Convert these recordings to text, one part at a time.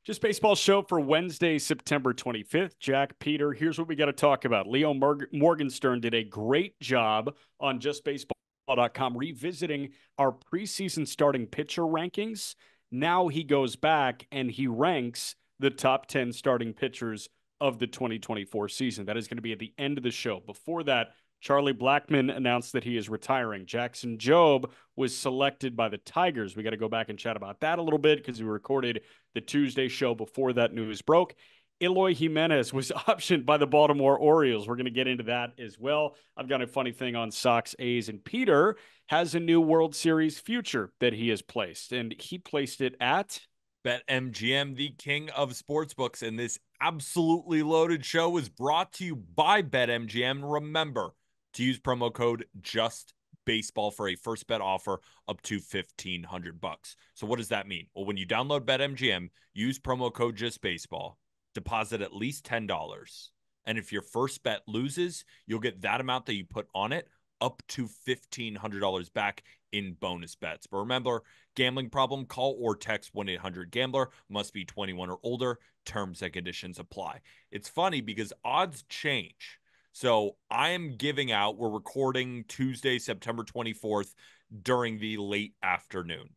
Just Baseball Show for Wednesday, September 25th. Jack, Peter, here's what we got to talk about. Leo Morgenstern did a great job on justbaseball.com revisiting our preseason starting pitcher rankings. Now he goes back and he ranks the top 10 starting pitchers of the 2024 season. That is going to be at the end of the show. Before that, Charlie Blackmon announced that he is retiring. Jackson Jobe was selected by the Tigers. We got to go back and chat about that a little bit because we recorded the Tuesday show before that news broke. Eloy Jimenez was optioned by the Baltimore Orioles. We're going to get into that as well. I've got a funny thing on Sox, A's, and Peter has a new World Series future that he has placed, and he placed it at BetMGM, the king of sportsbooks, and this absolutely loaded show is brought to you by BetMGM. Remember to use promo code JUSTBASEBALL for a first bet offer up to $1,500. So what does that mean? Well, when you download BetMGM, use promo code JUSTBASEBALL, deposit at least $10. And if your first bet loses, you'll get that amount that you put on it up to $1,500 back in bonus bets. But remember, gambling problem, call or text 1-800-GAMBLER. Must be 21 or older. Terms and conditions apply. It's funny because odds change. So I am giving out, we're recording Tuesday, September 24th during the late afternoon.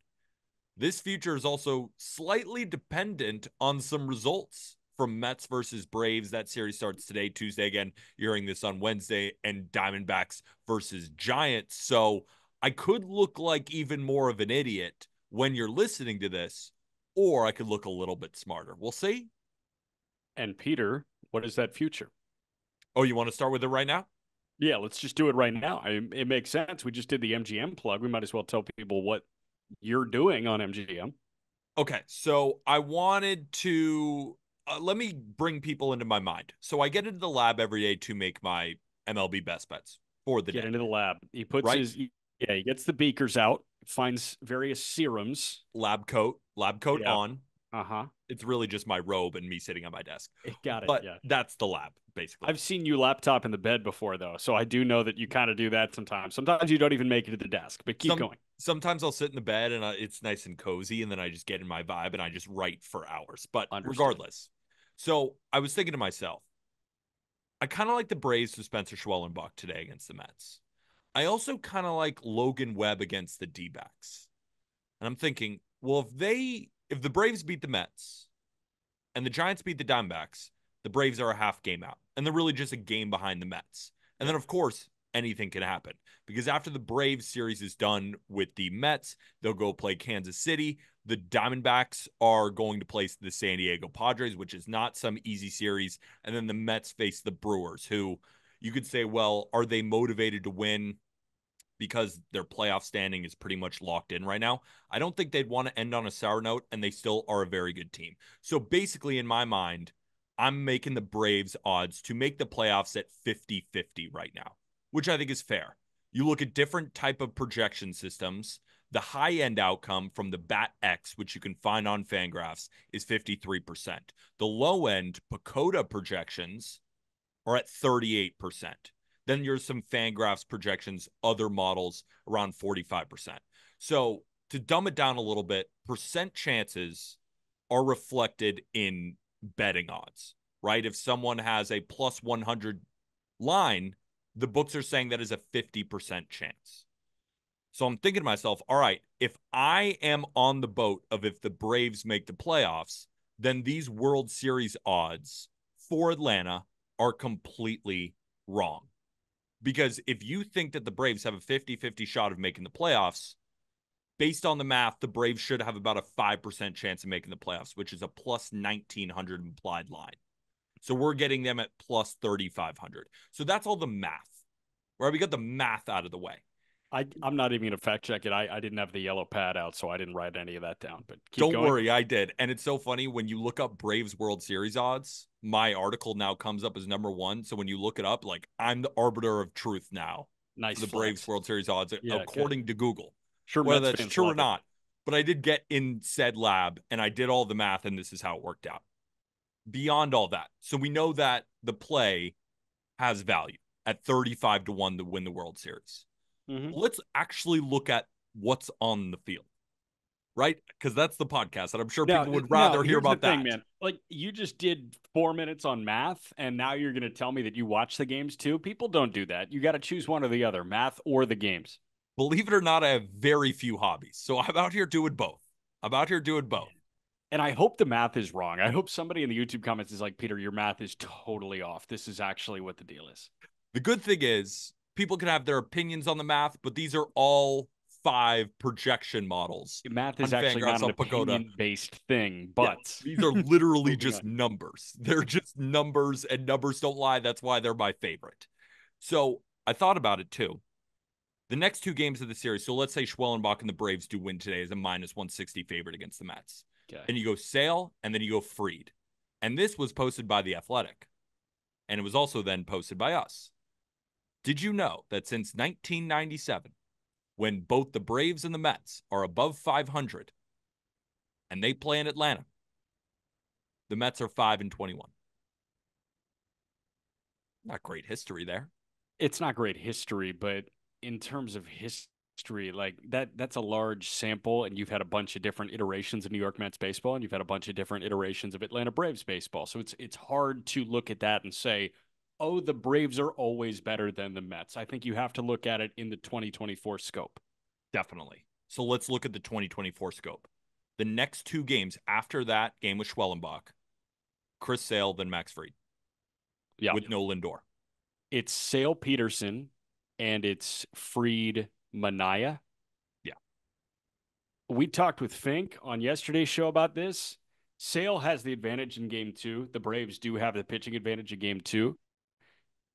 This future is also slightly dependent on some results from Mets versus Braves. That series starts today, Tuesday. Again, you're hearing this on Wednesday, and Diamondbacks versus Giants. So I could look like even more of an idiot when you're listening to this, or I could look a little bit smarter. We'll see. And Peter, what is that future? Oh, you want to start with it right now? Yeah, let's just do it right now. It makes sense. We just did the MGM plug. We might as well tell people what you're doing on MGM. Okay, so I wanted to let me bring people into my mind. So I get into the lab every day to make my MLB best bets for the Get day, into the lab. He puts right? his, yeah, he gets the beakers out, finds various serums. Lab coat Yeah. on. Uh-huh. It's really just my robe and me sitting on my desk, Got it. but Yeah. that's the lab basically. I've seen you laptop in the bed before, though, so I do know that you kind of do that sometimes. Sometimes you don't even make it to the desk, but keep going. Sometimes I'll sit in the bed and it's nice and cozy, and then I just get in my vibe and I just write for hours. But Understood. regardless, so I was thinking to myself, I kind of like the Braves with Spencer Schwellenbach today against the Mets. I also kind of like Logan Webb against the D-backs. And I'm thinking, well, if the Braves beat the Mets and the Giants beat the Diamondbacks, the Braves are a half game out. And they're really just a game behind the Mets. And then, of course, anything can happen because after the Braves series is done with the Mets, they'll go play Kansas City. The Diamondbacks are going to play the San Diego Padres, which is not some easy series. And then the Mets face the Brewers, who you could say, well, are they motivated to win because their playoff standing is pretty much locked in right now? I don't think they'd want to end on a sour note, and they still are a very good team. So basically, in my mind, I'm making the Braves odds to make the playoffs at 50-50 right now, which I think is fair. You look at different type of projection systems. The high-end outcome from the Bat X, which you can find on Fangraphs, is 53%. The low-end Pacoda projections are at 38%. Then there's some Fangraphs projections, other models around 45%. So to dumb it down a little bit, percent chances are reflected in betting odds, right? If someone has a plus 100 line, the books are saying that is a 50% chance. So I'm thinking to myself, all right, if I am on the boat of if the Braves make the playoffs, then these World Series odds for Atlanta are completely wrong. Because if you think that the Braves have a 50-50 shot of making the playoffs, based on the math, the Braves should have about a 5% chance of making the playoffs, which is a plus 1,900 implied line. So we're getting them at plus 3,500. So that's all the math, right? We got the math out of the way. I'm not even going to fact check it. I didn't have the yellow pad out, so I didn't write any of that down, but keep Don't going. worry, I did. And it's so funny when you look up Braves World Series odds, my article now comes up as number one. So when you look it up, like I'm the arbiter of truth now Nice for the flex. Braves World Series odds, Yeah, good. according to Google. Sure, Whether Mets that's fans true or love it. not. But I did get in said lab and I did all the math, and this is how it worked out. Beyond all that, so we know that the play has value at 35-1 to win the World Series. Mm-hmm. Let's actually look at what's on the field, right? Because that's the podcast, and I'm sure Now, people would now rather hear here's the about thing, that. man. Like you just did 4 minutes on math, and now you're going to tell me that you watch the games too. People don't do that. You got to choose one or the other, math or the games. Believe it or not, I have very few hobbies. So I'm out here doing both. I'm out here doing both. And I hope the math is wrong. I hope somebody in the YouTube comments is like, Peter, your math is totally off. This is actually what the deal is. The good thing is people can have their opinions on the math, but these are all 5 projection models Math is on actually not Fangraphs an on Pagoda. opinion based thing, Yes, but these are literally moving just on. numbers. They're just numbers, and numbers don't lie. That's why they're my favorite. So I thought about it too. The next 2 games of the series, so let's say Schwellenbach and the Braves do win today as a minus 160 favorite against the Mets. Okay. Then you go Sale, and then you go Fried. And this was posted by The Athletic. And it was also then posted by us. Did you know that since 1997, when both the Braves and the Mets are above 500 and they play in Atlanta, the Mets are 5-21? Not great history there. It's not great history, but in terms of history, like that's a large sample, and you've had a bunch of different iterations of New York Mets baseball, and you've had a bunch of different iterations of Atlanta Braves baseball. So it's hard to look at that and say, oh, the Braves are always better than the Mets. I think you have to look at it in the 2024 scope. Definitely. So let's look at the 2024 scope. The next 2 games after that game with Schwellenbach, Chris Sale, then Max Fried. Yeah. With no Lindor. It's Sale Peterson and it's Fried Manaea. Yeah. We talked with Fink on yesterday's show about this. Sale has the advantage in game 2. The Braves do have the pitching advantage in game 2.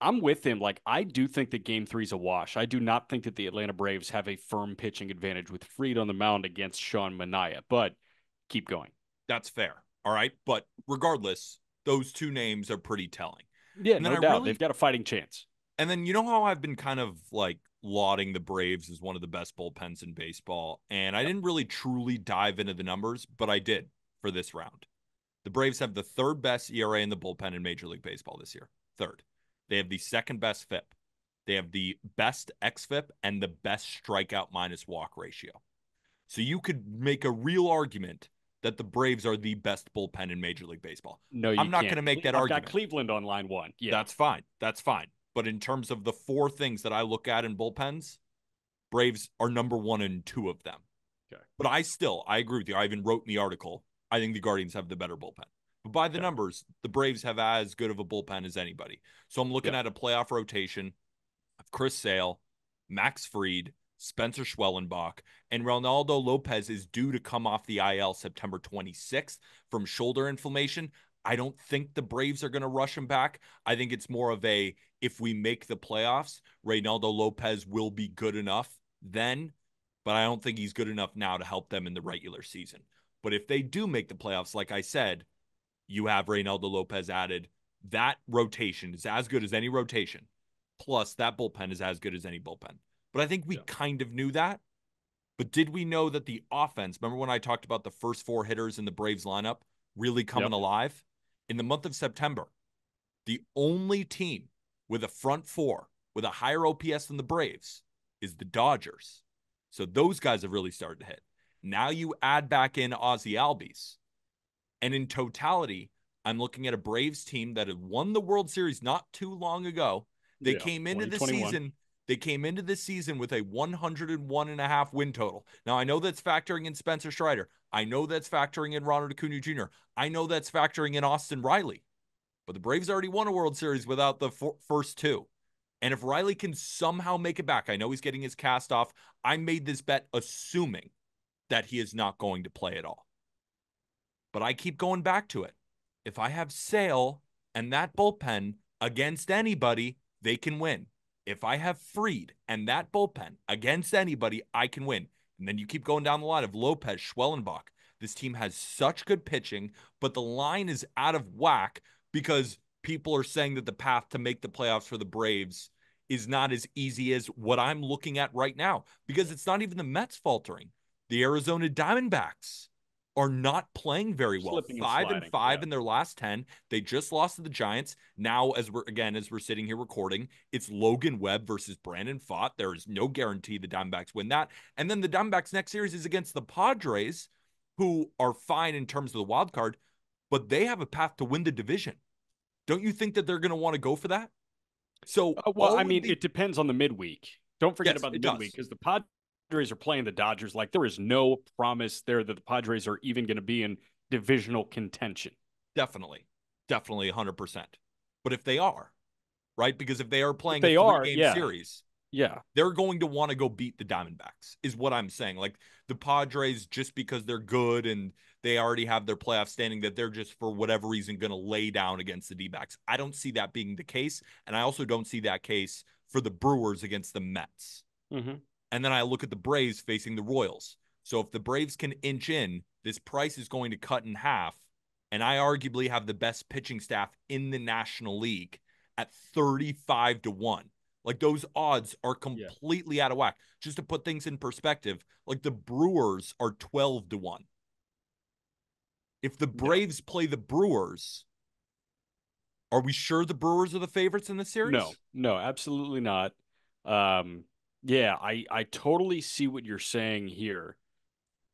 I'm with him. Like, I do think that game 3 is a wash. I do not think that the Atlanta Braves have a firm pitching advantage with Fried on the mound against Sean Manaea, but keep going. That's fair. All right. But regardless, those 2 names are pretty telling. Yeah, And then no doubt. They've got a fighting chance. And then you know how I've been kind of like lauding the Braves as one of the best bullpens in baseball. And I didn't really truly dive into the numbers, but I did for this round. The Braves have the 3rd best ERA in the bullpen in Major League Baseball this year. 3rd. They have the 2nd best FIP. They have the best xFIP and the best strikeout minus walk ratio. So you could make a real argument that the Braves are the best bullpen in Major League Baseball. No, you I'm not can't. going to make that I've argument. got Cleveland on line 1. Yeah. That's fine. That's fine. But in terms of the 4 things that I look at in bullpens, Braves are number 1 in 2 of them. Okay. But I agree with you. I even wrote in the article, I think the Guardians have the better bullpen. But by the numbers, the Braves have as good of a bullpen as anybody. So I'm looking at a playoff rotation of Chris Sale, Max Fried, Spencer Schwellenbach, and Ronaldo Lopez is due to come off the IL September 26th from shoulder inflammation. I don't think the Braves are going to rush him back. I think it's more of a, if we make the playoffs, Reynaldo Lopez will be good enough then, but I don't think he's good enough now to help them in the regular season. But if they do make the playoffs, like I said, you have Reynaldo Lopez added. That rotation is as good as any rotation. Plus, that bullpen is as good as any bullpen. But I think we kind of knew that. But did we know that the offense, remember when I talked about the first 4 hitters in the Braves lineup really coming alive? In the month of September, the only team with a front 4 with a higher OPS than the Braves is the Dodgers. So those guys have really started to hit. Now you add back in Ozzie Albies. And in totality, I'm looking at a Braves team that had won the World Series not too long ago. They came into the season. They came into the season with a 101.5 win total. Now, I know that's factoring in Spencer Strider. I know that's factoring in Ronald Acuna Jr. I know that's factoring in Austin Riley. But the Braves already won a World Series without the first 2. And if Riley can somehow make it back, I know he's getting his cast off. I made this bet assuming that he is not going to play at all. But I keep going back to it. If I have Sale and that bullpen against anybody, they can win. If I have Fried and that bullpen against anybody, I can win. And then you keep going down the line of Lopez, Schwellenbach. This team has such good pitching, but the line is out of whack because people are saying that the path to make the playoffs for the Braves is not as easy as what I'm looking at right now, because it's not even the Mets faltering. The Arizona Diamondbacks are not playing very well. Slipping and 5 and sliding. 5 Yeah. in their last 10. They just lost to the Giants. Now, as we're sitting here recording, it's Logan Webb versus Brandon Pfaadt. There is no guarantee the Diamondbacks win that. And then the Diamondbacks' next series is against the Padres, who are fine in terms of the wild card, but they have a path to win the division. Don't you think that they're going to want to go for that? So Well, I all of mean, the it depends on the midweek. Don't forget yes, about the it midweek does. because the Padres are playing the Dodgers. Like there is no promise there that the Padres are even going to be in divisional contention. Definitely. Definitely 100%. But if they are, right? Because if they are If playing a they are, three-game yeah, series, yeah, they're going to want to go beat the Diamondbacks, is what I'm saying. Like the Padres, just because they're good and they already have their playoff standing, that they're just for whatever reason going to lay down against the D-backs. I don't see that being the case. And I also don't see that case for the Brewers against the Mets. hmm And then I look at the Braves facing the Royals. So if the Braves can inch in, this price is going to cut in half. And I arguably have the best pitching staff in the National League at 35 to 1. Like those odds are yeah, completely out of whack. Just to put things in perspective, like the Brewers are 12 to 1. If the yeah. Braves play the Brewers, are we sure the Brewers are the favorites in the No, series? no, absolutely not. Um, yeah, I totally see what you're saying here.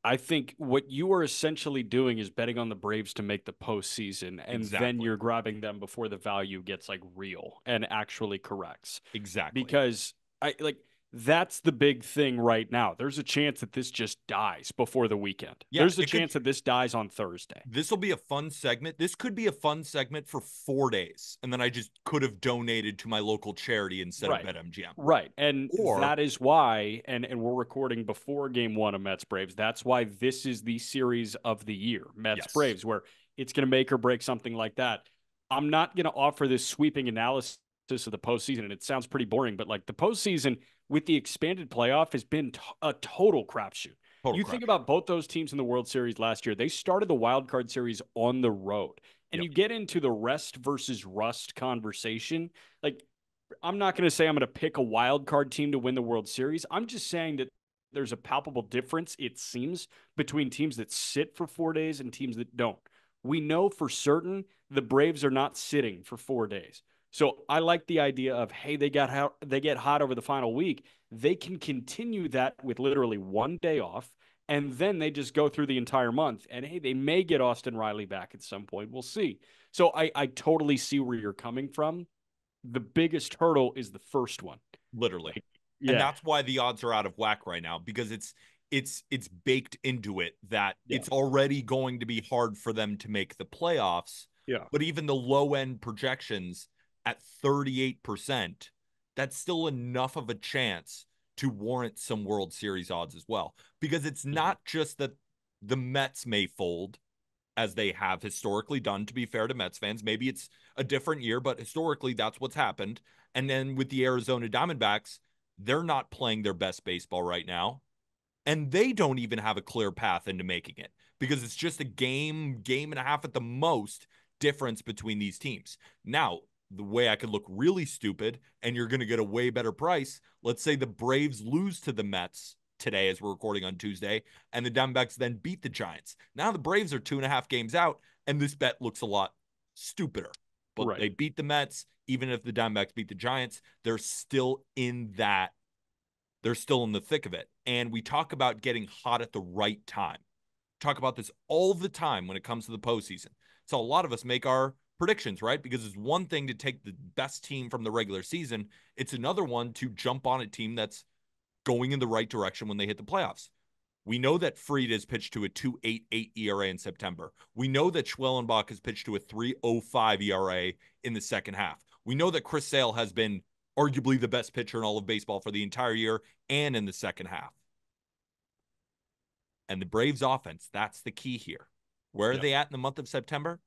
I think what you are essentially doing is betting on the Braves to make the postseason, and then Exactly. you're grabbing them before the value gets like real and actually corrects. Exactly. Because I like that's the big thing right now. There's a chance that this just dies before the weekend. Yeah, There's a it could chance that this dies on Thursday. this will be a fun segment. This could be a fun segment for 4 days. And then I just could have donated to my local charity instead of Right. BetMGM. Right. And Or, that is why, and we're recording before game one of Mets Braves. That's why this is the series of the year, Mets yes, Braves, where it's going to make or break something like that. I'm not going to offer this sweeping analysis of the postseason, and it sounds pretty boring, but like the postseason with the expanded playoff has been a total crapshoot. total You think crapshoot. about both those teams in the World Series last year, they started the wild card series on the road. And Yep. you get into the rest versus rust conversation. Like I'm not going to say I'm going to pick a wild card team to win the World Series. I'm just saying that there's a palpable difference, it seems, between teams that sit for 4 days and teams that don't. We know for certain the Braves are not sitting for 4 days. So I like the idea of hey, they get hot over the final week. They can continue that with literally 1 day off, and then they just go through the entire month. And hey, they may get Austin Riley back at some point. We'll see. So I totally see where you're coming from. The biggest hurdle is the first one. Literally. Like, And yeah, that's why the odds are out of whack right now because it's baked into it that yeah, it's already going to be hard for them to make the playoffs. yeah. But even the low end projections at 38%, that's still enough of a chance to warrant some World Series odds as well. Because it's Mhm. not just that the Mets may fold, as they have historically done, to be fair to Mets fans. Maybe it's a different year, but historically, that's what's happened. And then with the Arizona Diamondbacks, they're not playing their best baseball right now. And they don't even have a clear path into making it because it's just a game and a half at the most difference between these teams. Now, the way I could look really stupid and you're going to get a way better price, let's say the Braves lose to the Mets today as we're recording on Tuesday, and the Diamondbacks then beat the Giants. Now the Braves are 2.5 games out, and this bet looks a lot stupider. But Right. they beat the Mets, even if the Diamondbacks beat the Giants, they're still in that they're still in the thick of it. And we talk about getting hot at the right time. Talk about this all the time when it comes to the postseason. So a lot of us make our predictions, right? Because it's one thing to take the best team from the regular season. It's another one to jump on a team that's going in the right direction when they hit the playoffs. We know that Fried has pitched to a 2.88 ERA in September. We know that Schwellenbach has pitched to a 3.05 ERA in the second half. We know that Chris Sale has been arguably the best pitcher in all of baseball for the entire year and in the second half. And the Braves offense, that's the key here. Where are Yeah. they at in the month of September?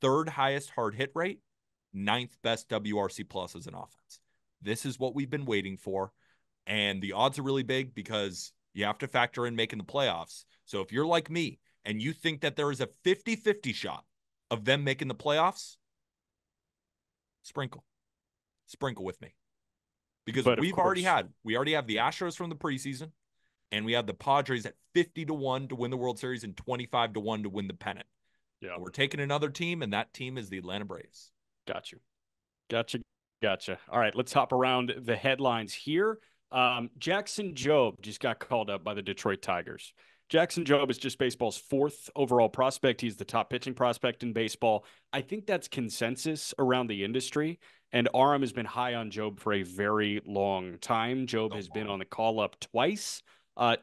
Third highest hard hit rate, ninth best WRC plus as an offense. This is what we've been waiting for. And the odds are really big because you have to factor in making the playoffs. So if you're like me and you think that there is a 50-50 shot of them making the playoffs, sprinkle. Sprinkle with me. Because But of course, we already have the yeah. Astros from the preseason. and we have the Padres at 50-1 to win the World Series and 25-1 to win the pennant. Yeah. We're taking another team, and that team is the Atlanta Braves. Got you. Gotcha. Gotcha. All right, let's hop around the headlines here. Jackson Jobe just got called up by the Detroit Tigers. Jackson Jobe is just baseball's fourth overall prospect. He's the top pitching prospect in baseball. I think that's consensus around the industry. And Aram has been high on Jobe for a very long time. Jobe has been on the call up twice.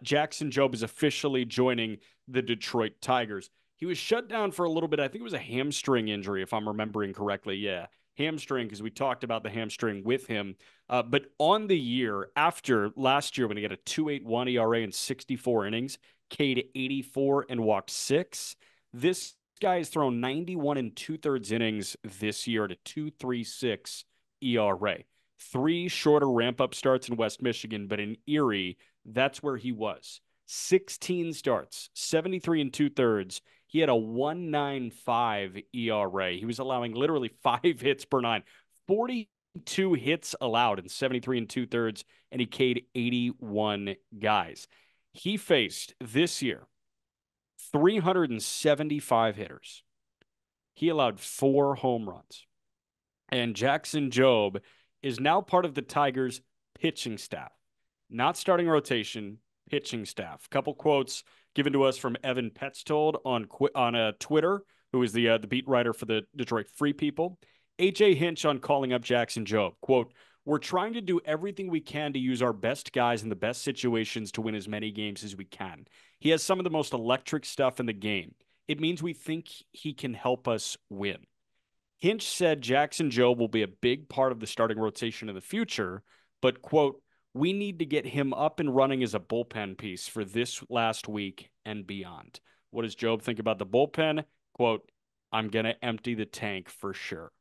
Jackson Jobe is officially joining the Detroit Tigers. He was shut down for a little bit. I think it was a hamstring injury, if I'm remembering correctly. Yeah, hamstring, because we talked about the hamstring with him. But on the year, after last year, when he had a 2.81 ERA in 64 innings, K'd 84 and walked 6, this guy has thrown 91 and 2/3 innings this year at a 2.36 ERA. 3 shorter ramp-up starts in West Michigan, but in Erie, that's where he was. 16 starts, 73 and 2/3. He had a 1.95 ERA. He was allowing literally 5 hits per 9, 42 hits allowed in 73 and 2/3, and he K'd 81 guys. He faced this year 375 hitters. He allowed 4 home runs. And Jackson Jobe is now part of the Tigers' pitching staff. Not starting rotation, pitching staff. Couple quotes given to us from Evan Petzold on Twitter, who is the beat writer for the Detroit Free People. AJ Hinch on calling up Jackson Jobe. Quote, "We're trying to do everything we can to use our best guys in the best situations to win as many games as we can. He has some of the most electric stuff in the game. It means we think he can help us win." Hinch said Jackson Jobe will be a big part of the starting rotation in the future, but, quote, "We need to get him up and running as a bullpen piece for this last week and beyond." What does Jobe think about the bullpen? Quote, "I'm going to empty the tank for sure."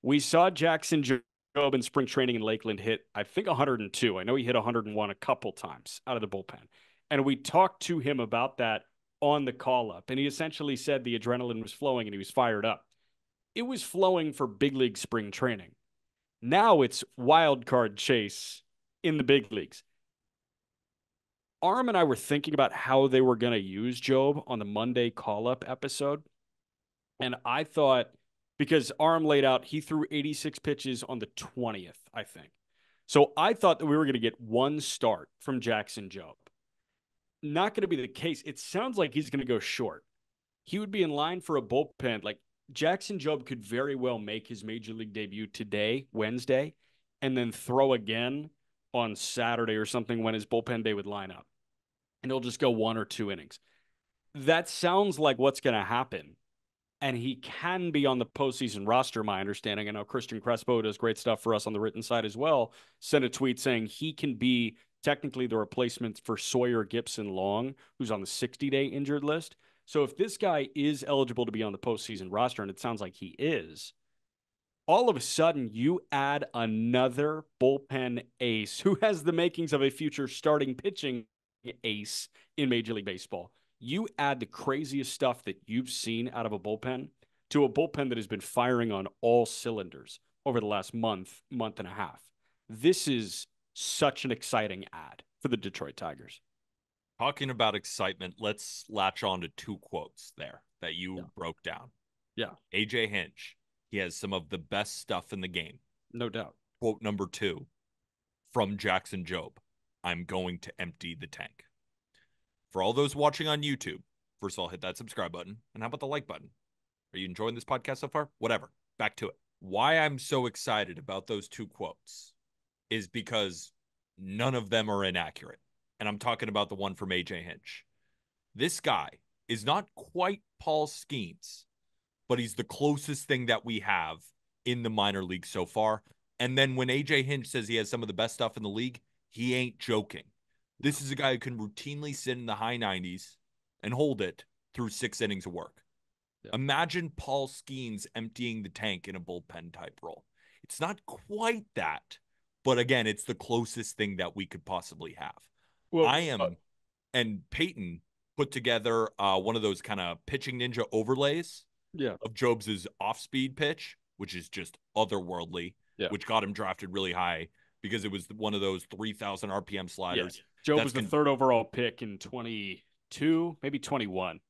We saw Jackson Jobe in spring training in Lakeland hit, I think, 102. I know he hit 101 a couple times out of the bullpen. And we talked to him about that on the call-up, and he essentially said the adrenaline was flowing and he was fired up. It was flowing for big league spring training. Now it's wild card chase in the big leagues. Aram and I were thinking about how they were going to use Jobe on the Monday call-up episode. And I thought, because Aram laid out, he threw 86 pitches on the 20th, I think. So I thought that we were going to get one start from Jackson Jobe. Not going to be the case. It sounds like he's going to go short. He would be in line for a bullpen. Like, Jackson Jobe could very well make his major league debut today, Wednesday, and then throw again on Saturday or something when his bullpen day would line up. And he'll just go 1 or 2 innings. That sounds like what's going to happen. And he can be on the postseason roster, my understanding. I know Christian Crespo does great stuff for us on the written side as well. Sent a tweet saying he can be technically the replacement for Sawyer Gipson-Long, who's on the 60-day injured list. So if this guy is eligible to be on the postseason roster, and it sounds like he is, all of a sudden you add another bullpen ace who has the makings of a future starting pitching ace in Major League Baseball. You add the craziest stuff that you've seen out of a bullpen to a bullpen that has been firing on all cylinders over the last month and a half. This is such an exciting ad for the Detroit Tigers. Talking about excitement, let's latch on to 2 quotes there that you broke down. Yeah. AJ Hinch, he has some of the best stuff in the game. No doubt. Quote number 2 from Jackson Jobe, "I'm going to empty the tank." For all those watching on YouTube, first of all, hit that subscribe button. And how about the like button? Are you enjoying this podcast so far? Whatever. Back to it. Why I'm so excited about those 2 quotes is because none of them are inaccurate. And I'm talking about the one from AJ Hinch. This guy is not quite Paul Skeens, but he's the closest thing that we have in the minor league so far. And then when AJ Hinch says he has some of the best stuff in the league, he ain't joking. This is a guy who can routinely sit in the high 90s and hold it through 6 innings of work. Yeah. Imagine Paul Skeens emptying the tank in a bullpen type role. It's not quite that, but again, it's the closest thing that we could possibly have. Well, and Peyton put together one of those kind of pitching ninja overlays of Jobe's off-speed pitch, which is just otherworldly, which got him drafted really high because it was one of those 3,000 RPM Yeah. sliders. Jobe That's was the third overall pick in 22, maybe 21.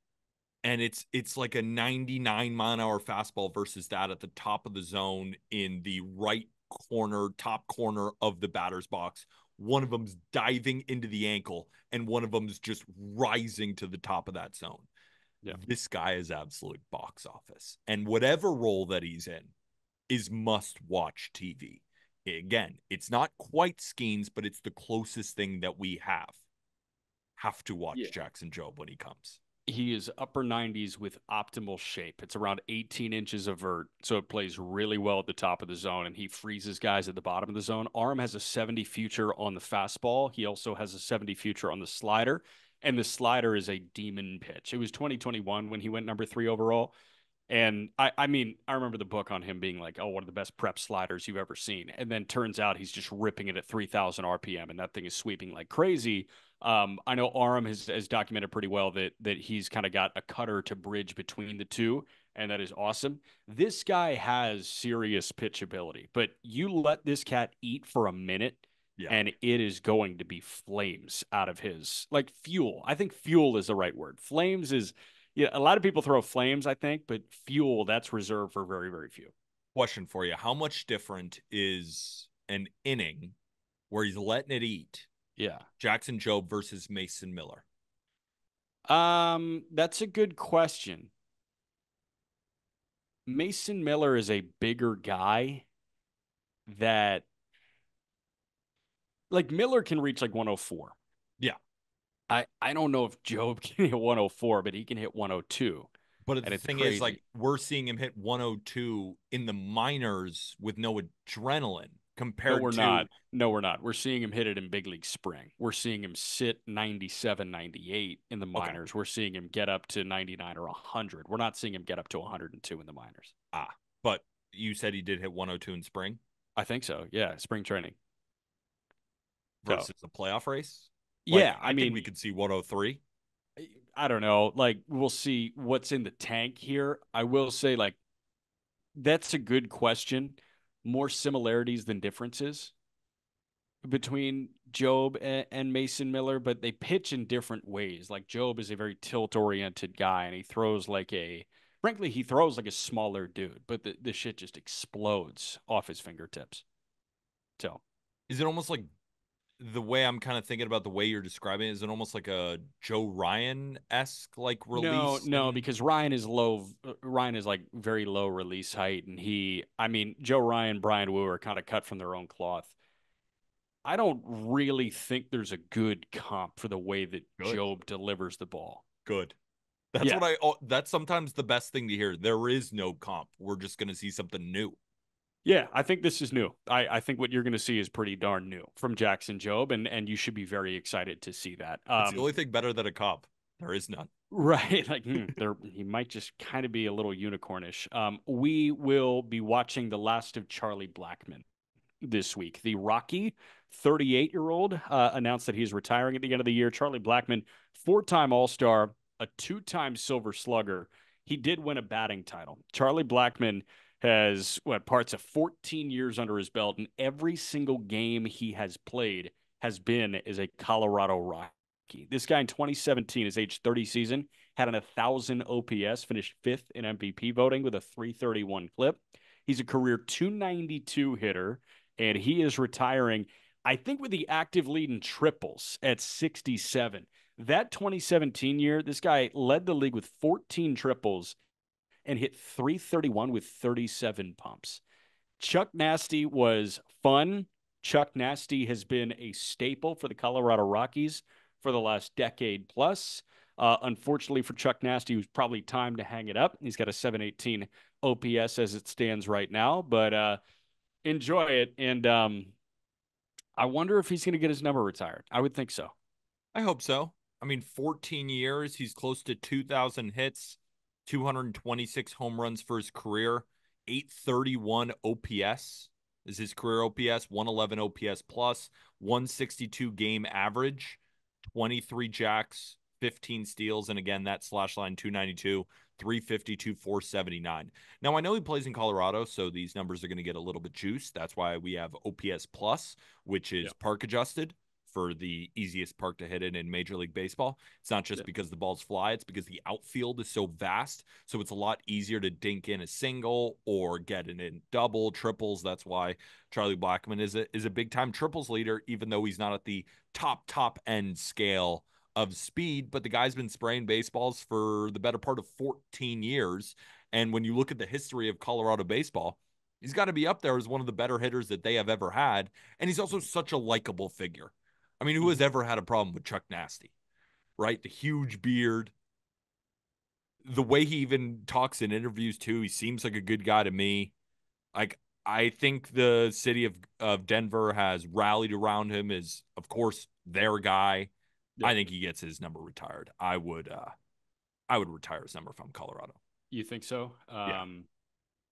and it's like a 99-mile-an-hour fastball versus that at the top of the zone in the right corner, top corner of the batter's box. One of them's diving into the ankle, and one of them's just rising to the top of that zone. Yeah. This guy is absolute box office, and whatever role that he's in is must-watch TV. Again, it's not quite Skeens, but it's the closest thing that we have. Have to Yeah. watch Jackson Jobe when he comes. He is upper 90s with optimal shape. It's around 18 inches of vert, so it plays really well at the top of the zone, and he freezes guys at the bottom of the zone. Arm has a 70 future on the fastball. He also has a 70 future on the slider, and the slider is a demon pitch. It was 2021 when he went number 3 overall. And I mean, I remember the book on him being like, oh, one of the best prep sliders you've ever seen. And then turns out he's just ripping it at 3,000 RPM, and that thing is sweeping like crazy. I know Aram has documented pretty well that he's kind of got a cutter to bridge between the two, and that is awesome. This guy has serious pitch ability, but you let this cat eat for a minute, Yeah. and it is going to be flames out of his like fuel. I think fuel is the right word. Flames is yeah, a lot of people throw flames, I think, but fuel, that's reserved for very, very few. Question for you. How much different is an inning where he's letting it eat, Yeah. Jackson Jobe versus Mason Miller? That's a good question. Mason Miller is a bigger guy that like Miller can reach like 104. Yeah. I don't know if Jobe can hit 104, but he can hit 102. But And the it's thing is, like, crazy. we're seeing him hit 102 in the minors with no adrenaline No, compared we're to, not. No, we're not. We're seeing him hit it in big league spring. We're seeing him sit 97, 98 in the okay, minors. We're seeing him get up to 99 or 100. We're not seeing him get up to 102 in the minors. but you said he did hit 102 in spring I think so. Yeah, spring training. So, versus a playoff race. Like, yeah, I I think we mean, could see 103. I don't know. Like, we'll see what's in the tank here. I will say, like, that's a good question. More similarities than differences between Jobe and Mason Miller, but they pitch in different ways. Like Jobe is a very tilt oriented guy, and he throws like frankly, he throws like a smaller dude, but the shit just explodes off his fingertips. So Is it almost like the way I'm kind of thinking about the way you're describing it? Is it almost like a Joe Ryan esque like no, release? no, And because Ryan is low. Ryan is like very low release height, and I mean, Joe Ryan, Brian Wu are kind of cut from their own cloth. I don't really think there's a good comp for the way that good, Jobe delivers the ball. good. That's Yeah, what that's sometimes the best thing to hear. There is no comp. We're just going to see something new. yeah, I think this is new. I think what you're going to see is pretty darn new from Jackson Jobe, and you should be very excited to see that. It's the only thing better than a comp. There is none. Right, like there, he might just kind of be a little unicornish. We will be watching the last of Charlie Blackmon this week. The Rocky 38-year-old announced that he's retiring at the end of the year. Charlie Blackmon, 4-time All-Star, a 2-time Silver Slugger. He did win a batting title. Charlie Blackmon has parts of 14 years under his belt, and every single game he has played has been as a Colorado Rocky. This guy in 2017, his age 30 season, had an 1,000 OPS, finished 5th in MVP voting with a 331 clip. He's a career 292 hitter, and he is retiring, I think, with the active lead in triples at 67. That 2017 year, this guy led the league with 14 triples and hit 331 with 37 pumps. Chuck Nasty was fun. Chuck Nasty has been a staple for the Colorado Rockies for the last decade plus. Unfortunately for Chuck Nasty, it was probably time to hang it up. He's got a 718 OPS as it stands right now, but enjoy it. And I wonder if he's going to get his number retired. I would think so. I hope so. I mean, 14 years. He's close to 2,000 hits, 226 home runs for his career, 831 OPS is his career OPS, 111 OPS plus, 162 game average, 23 jacks, 15 steals. And again, that slash line 292, 352, 479. Now, I know he plays in Colorado, so these numbers are going to get a little bit juiced. That's why we have OPS plus, which is Yeah. park adjusted for the easiest park to hit in Major League Baseball. It's not just Yeah. because the balls fly, it's because the outfield is so vast. So it's a lot easier to dink in a single or get it in double, triples. That's why Charlie Blackmon is a big time triples leader, even though he's not at the top end scale of speed. But the guy's been spraying baseballs for the better part of 14 years. And when you look at the history of Colorado baseball, he's got to be up there as one of the better hitters that they have ever had. And he's also such a likable figure. I mean, who has Mhm. ever had a problem with Chuck Nasty, right? The huge beard, the way he even talks in interviews too. He seems like a good guy to me. Like, I think the city of Denver has rallied around him as, of course, their guy. Yeah. I think he gets his number retired. I would retire his number if I'm Colorado. You think so? Yeah.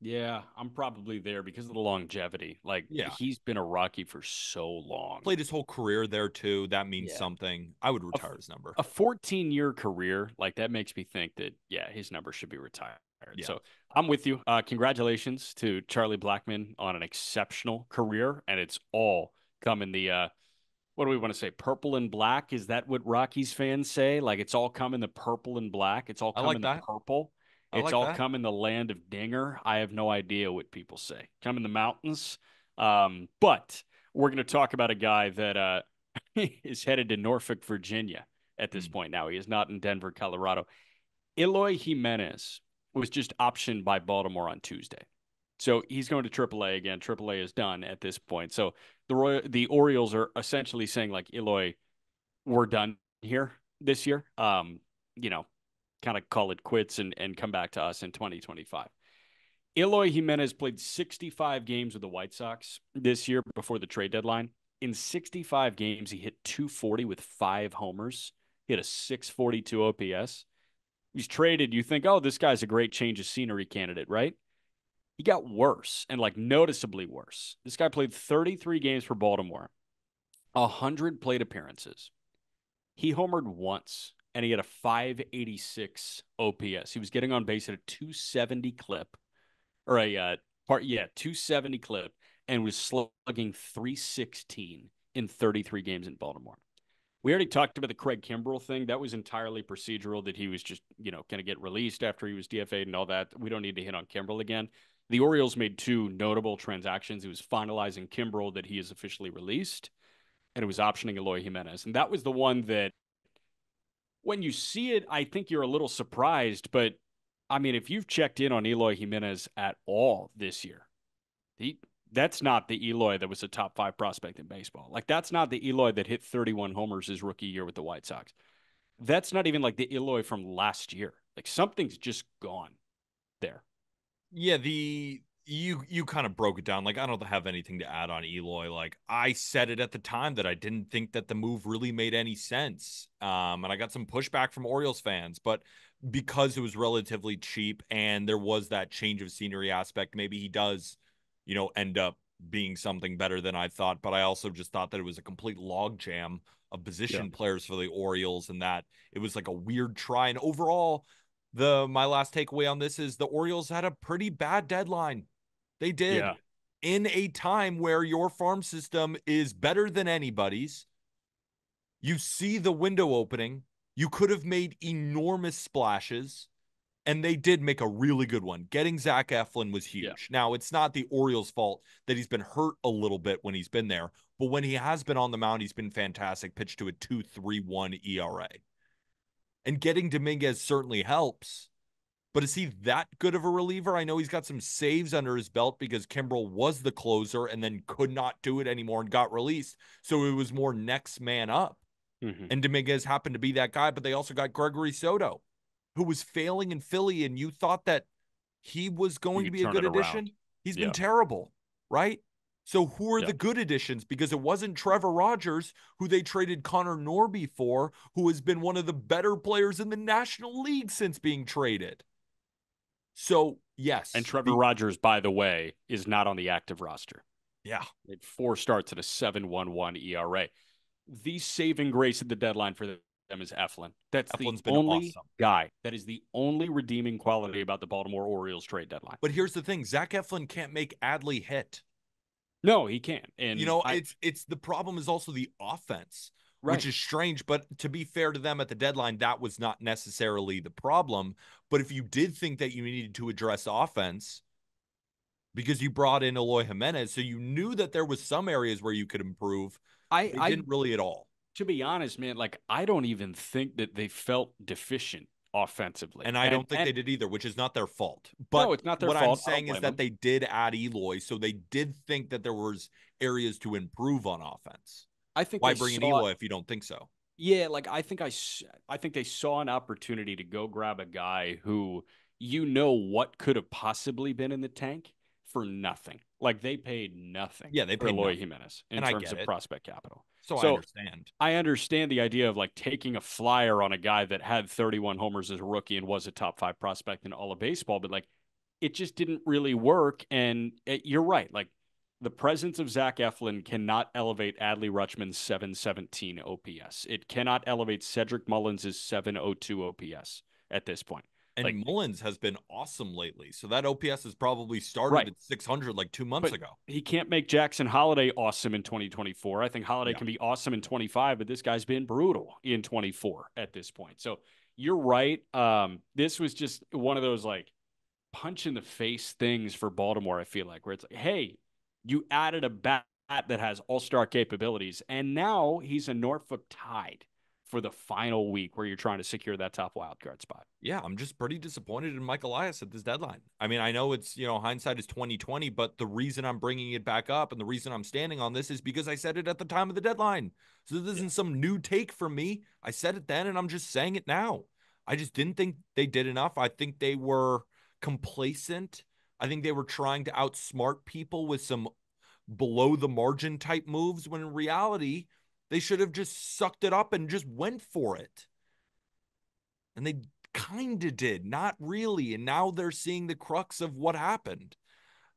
Yeah, I'm probably there because of the longevity. Like Yeah. he's been a Rocky for so long. Played his whole career there too. That means Yeah. something. I would A, retire his number. a 14-year career, like that makes me think that, yeah, his number should be retired. Yeah. So I'm with you. Congratulations to Charlie Blackmon on an exceptional career. And it's all come in the, what do we want to say? Purple and black. Is that what Rockies fans say? Like it's all come in the purple and black. It's all I come like in the that. purple. I It's like all that. come in the land of Dinger. I have no idea what people say. Come in the mountains. But we're going to talk about a guy that is headed to Norfolk, Virginia at this Hmm. point now. He is not in Denver, Colorado. Eloy Jimenez was just optioned by Baltimore on Tuesday. So he's going to AAA again. AAA is done at this point. So the Orioles are essentially saying like Eloy, we're done here this year. You know, kind of call it quits and come back to us in 2025. Eloy Jimenez played 65 games with the White Sox this year before the trade deadline. In 65 games, he hit 240 with 5 homers. He had a 642 OPS. He's traded. You think, oh, this guy's a great change of scenery candidate, right? He got worse and like noticeably worse. This guy played 33 games for Baltimore, 100 plate appearances. He homered once and he had a 586 OPS. He was getting on base at a 270 clip or a 270 clip and was slugging 316 in 33 games in Baltimore. We already talked about the Craig Kimbrell thing. That was entirely procedural, that he was just, going to get released after he was DFA'd and all that. We don't need to hit on Kimbrell again. The Orioles made 2 notable transactions. It was finalizing Kimbrell that he is officially released, and it was optioning Eloy Jimenez. And that was the one that, when you see it, I think you're a little surprised. But, I mean, if you've checked in on Eloy Jimenez at all this year, he that's not the Eloy that was a top 5 prospect in baseball. Like that's not the Eloy that hit 31 homers his rookie year with the White Sox. That's not even like the Eloy from last year. Like something's just gone there. Yeah, you kind of broke it down. Like, I don't have anything to add on Eloy. Like, I said it at the time that I didn't think that the move really made any sense. And I got some pushback from Orioles fans, but because it was relatively cheap and there was that change of scenery aspect, maybe he does, end up being something better than I thought. But I also just thought that it was a complete logjam of Yeah. position players for the Orioles and that it was like a weird try. And overall, my last takeaway on this is the Orioles had a pretty bad deadline. They did. Yeah. In a time where your farm system is better than anybody's, you see the window opening. You could have made enormous splashes, and they did make a really good one. Getting Zach Eflin was Yeah. huge. Now, it's not the Orioles' fault that he's been hurt a little bit when he's been there, but when he has been on the mound, he's been fantastic, pitched to a 2.31 ERA. And getting Dominguez certainly helps. But is he that good of a reliever? I know he's got some saves under his belt because Kimbrell was the closer and then could not do it anymore and got released. So it was more next man up. Mm-hmm. And Dominguez happened to be that guy, but they also got Gregory Soto, who was failing in Philly, and you thought that he was You going to could be a turn good it around. addition. He's been Yeah. terrible, right? So who are Yeah. the good additions? Because it wasn't Trevor Rogers, who they traded Connor Norby for, who has been one of the better players in the National League since being traded. So, And yes, Trevor Rogers, by the way, is not on the active roster. yeah, He had 4 starts at a 7.11 ERA. The saving grace at the deadline for them is Eflin. That's the Eflin's been only awesome. guy. That is the only redeeming quality about the Baltimore Orioles trade deadline. But here's the thing, Zach Eflin can't make Adley hit. No, he can't. You And know, I it's the problem is also the offense, which right. is strange. But to be fair to them at the deadline, that was not necessarily the problem. But if you did think that you needed to address offense because you brought in Eloy Jimenez, so you knew that there was some areas where you could improve, they I didn't really at all. to be honest, man, like I don't even think that they felt deficient offensively. And I don't think And they did either, which is not their fault. no, But it's not their what I'm fault. I don't saying is blame that them. they did add Eloy, so they did think that there was areas to improve on offense. I think Why they bring in saw Eloy if you don't think so? yeah, like I think they saw an opportunity to go grab a guy who what could have possibly been in the tank for nothing. Like they paid nothing Yeah, they for paid Eloy nothing, Jimenez in and I terms get of it. prospect capital. So I So understand. I understand the idea of like taking a flyer on a guy that had 31 homers as a rookie and was a top 5 prospect in all of baseball, but like it just didn't really work. And you're right. Like the presence of Zach Eflin cannot elevate Adley Rutschman's 717 OPS. It cannot elevate Cedric Mullins' 702 OPS at this point. And Like, Mullins has been awesome lately. So that OPS has probably started right. at 600 like 2 months But ago. he can't make Jackson Holiday awesome in 2024. I think Holiday Yeah. can be awesome in 25, but this guy's been brutal in 24 at this point. So you're right. This was just one of those like punch in the face things for Baltimore, I feel like, where it's like, hey, you added a bat that has all-star capabilities, and now he's a Norfolk Tide for the final week where you're trying to secure that top wild card spot. Yeah, I'm just pretty disappointed in Mike Elias at this deadline. I mean, I know it's, hindsight is 2020, but the reason I'm bringing it back up and the reason I'm standing on this is because I said it at the time of the deadline. So this Yeah. isn't some new take from me. I said it then and I'm just saying it now. I just didn't think they did enough. I think they were complacent. I think they were trying to outsmart people with some below the margin type moves when in reality, they should have just sucked it up and just went for it. And they kind of did, not really. And now they're seeing the crux of what happened.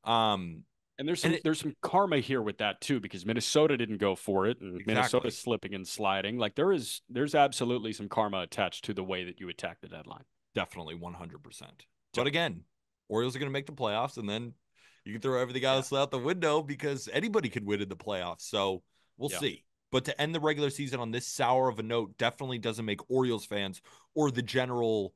Um, And and it there's some karma here with that too, because Minnesota didn't go for it, and Minnesota's exactly, slipping and sliding. Like there's absolutely some karma attached to the way that you attack the deadline. definitely 100%. So But again, Orioles are going to make the playoffs, and then you can throw everything yeah, else out the window because anybody could win in the playoffs. So we'll yeah, see. But to end the regular season on this sour of a note definitely doesn't make Orioles fans or the general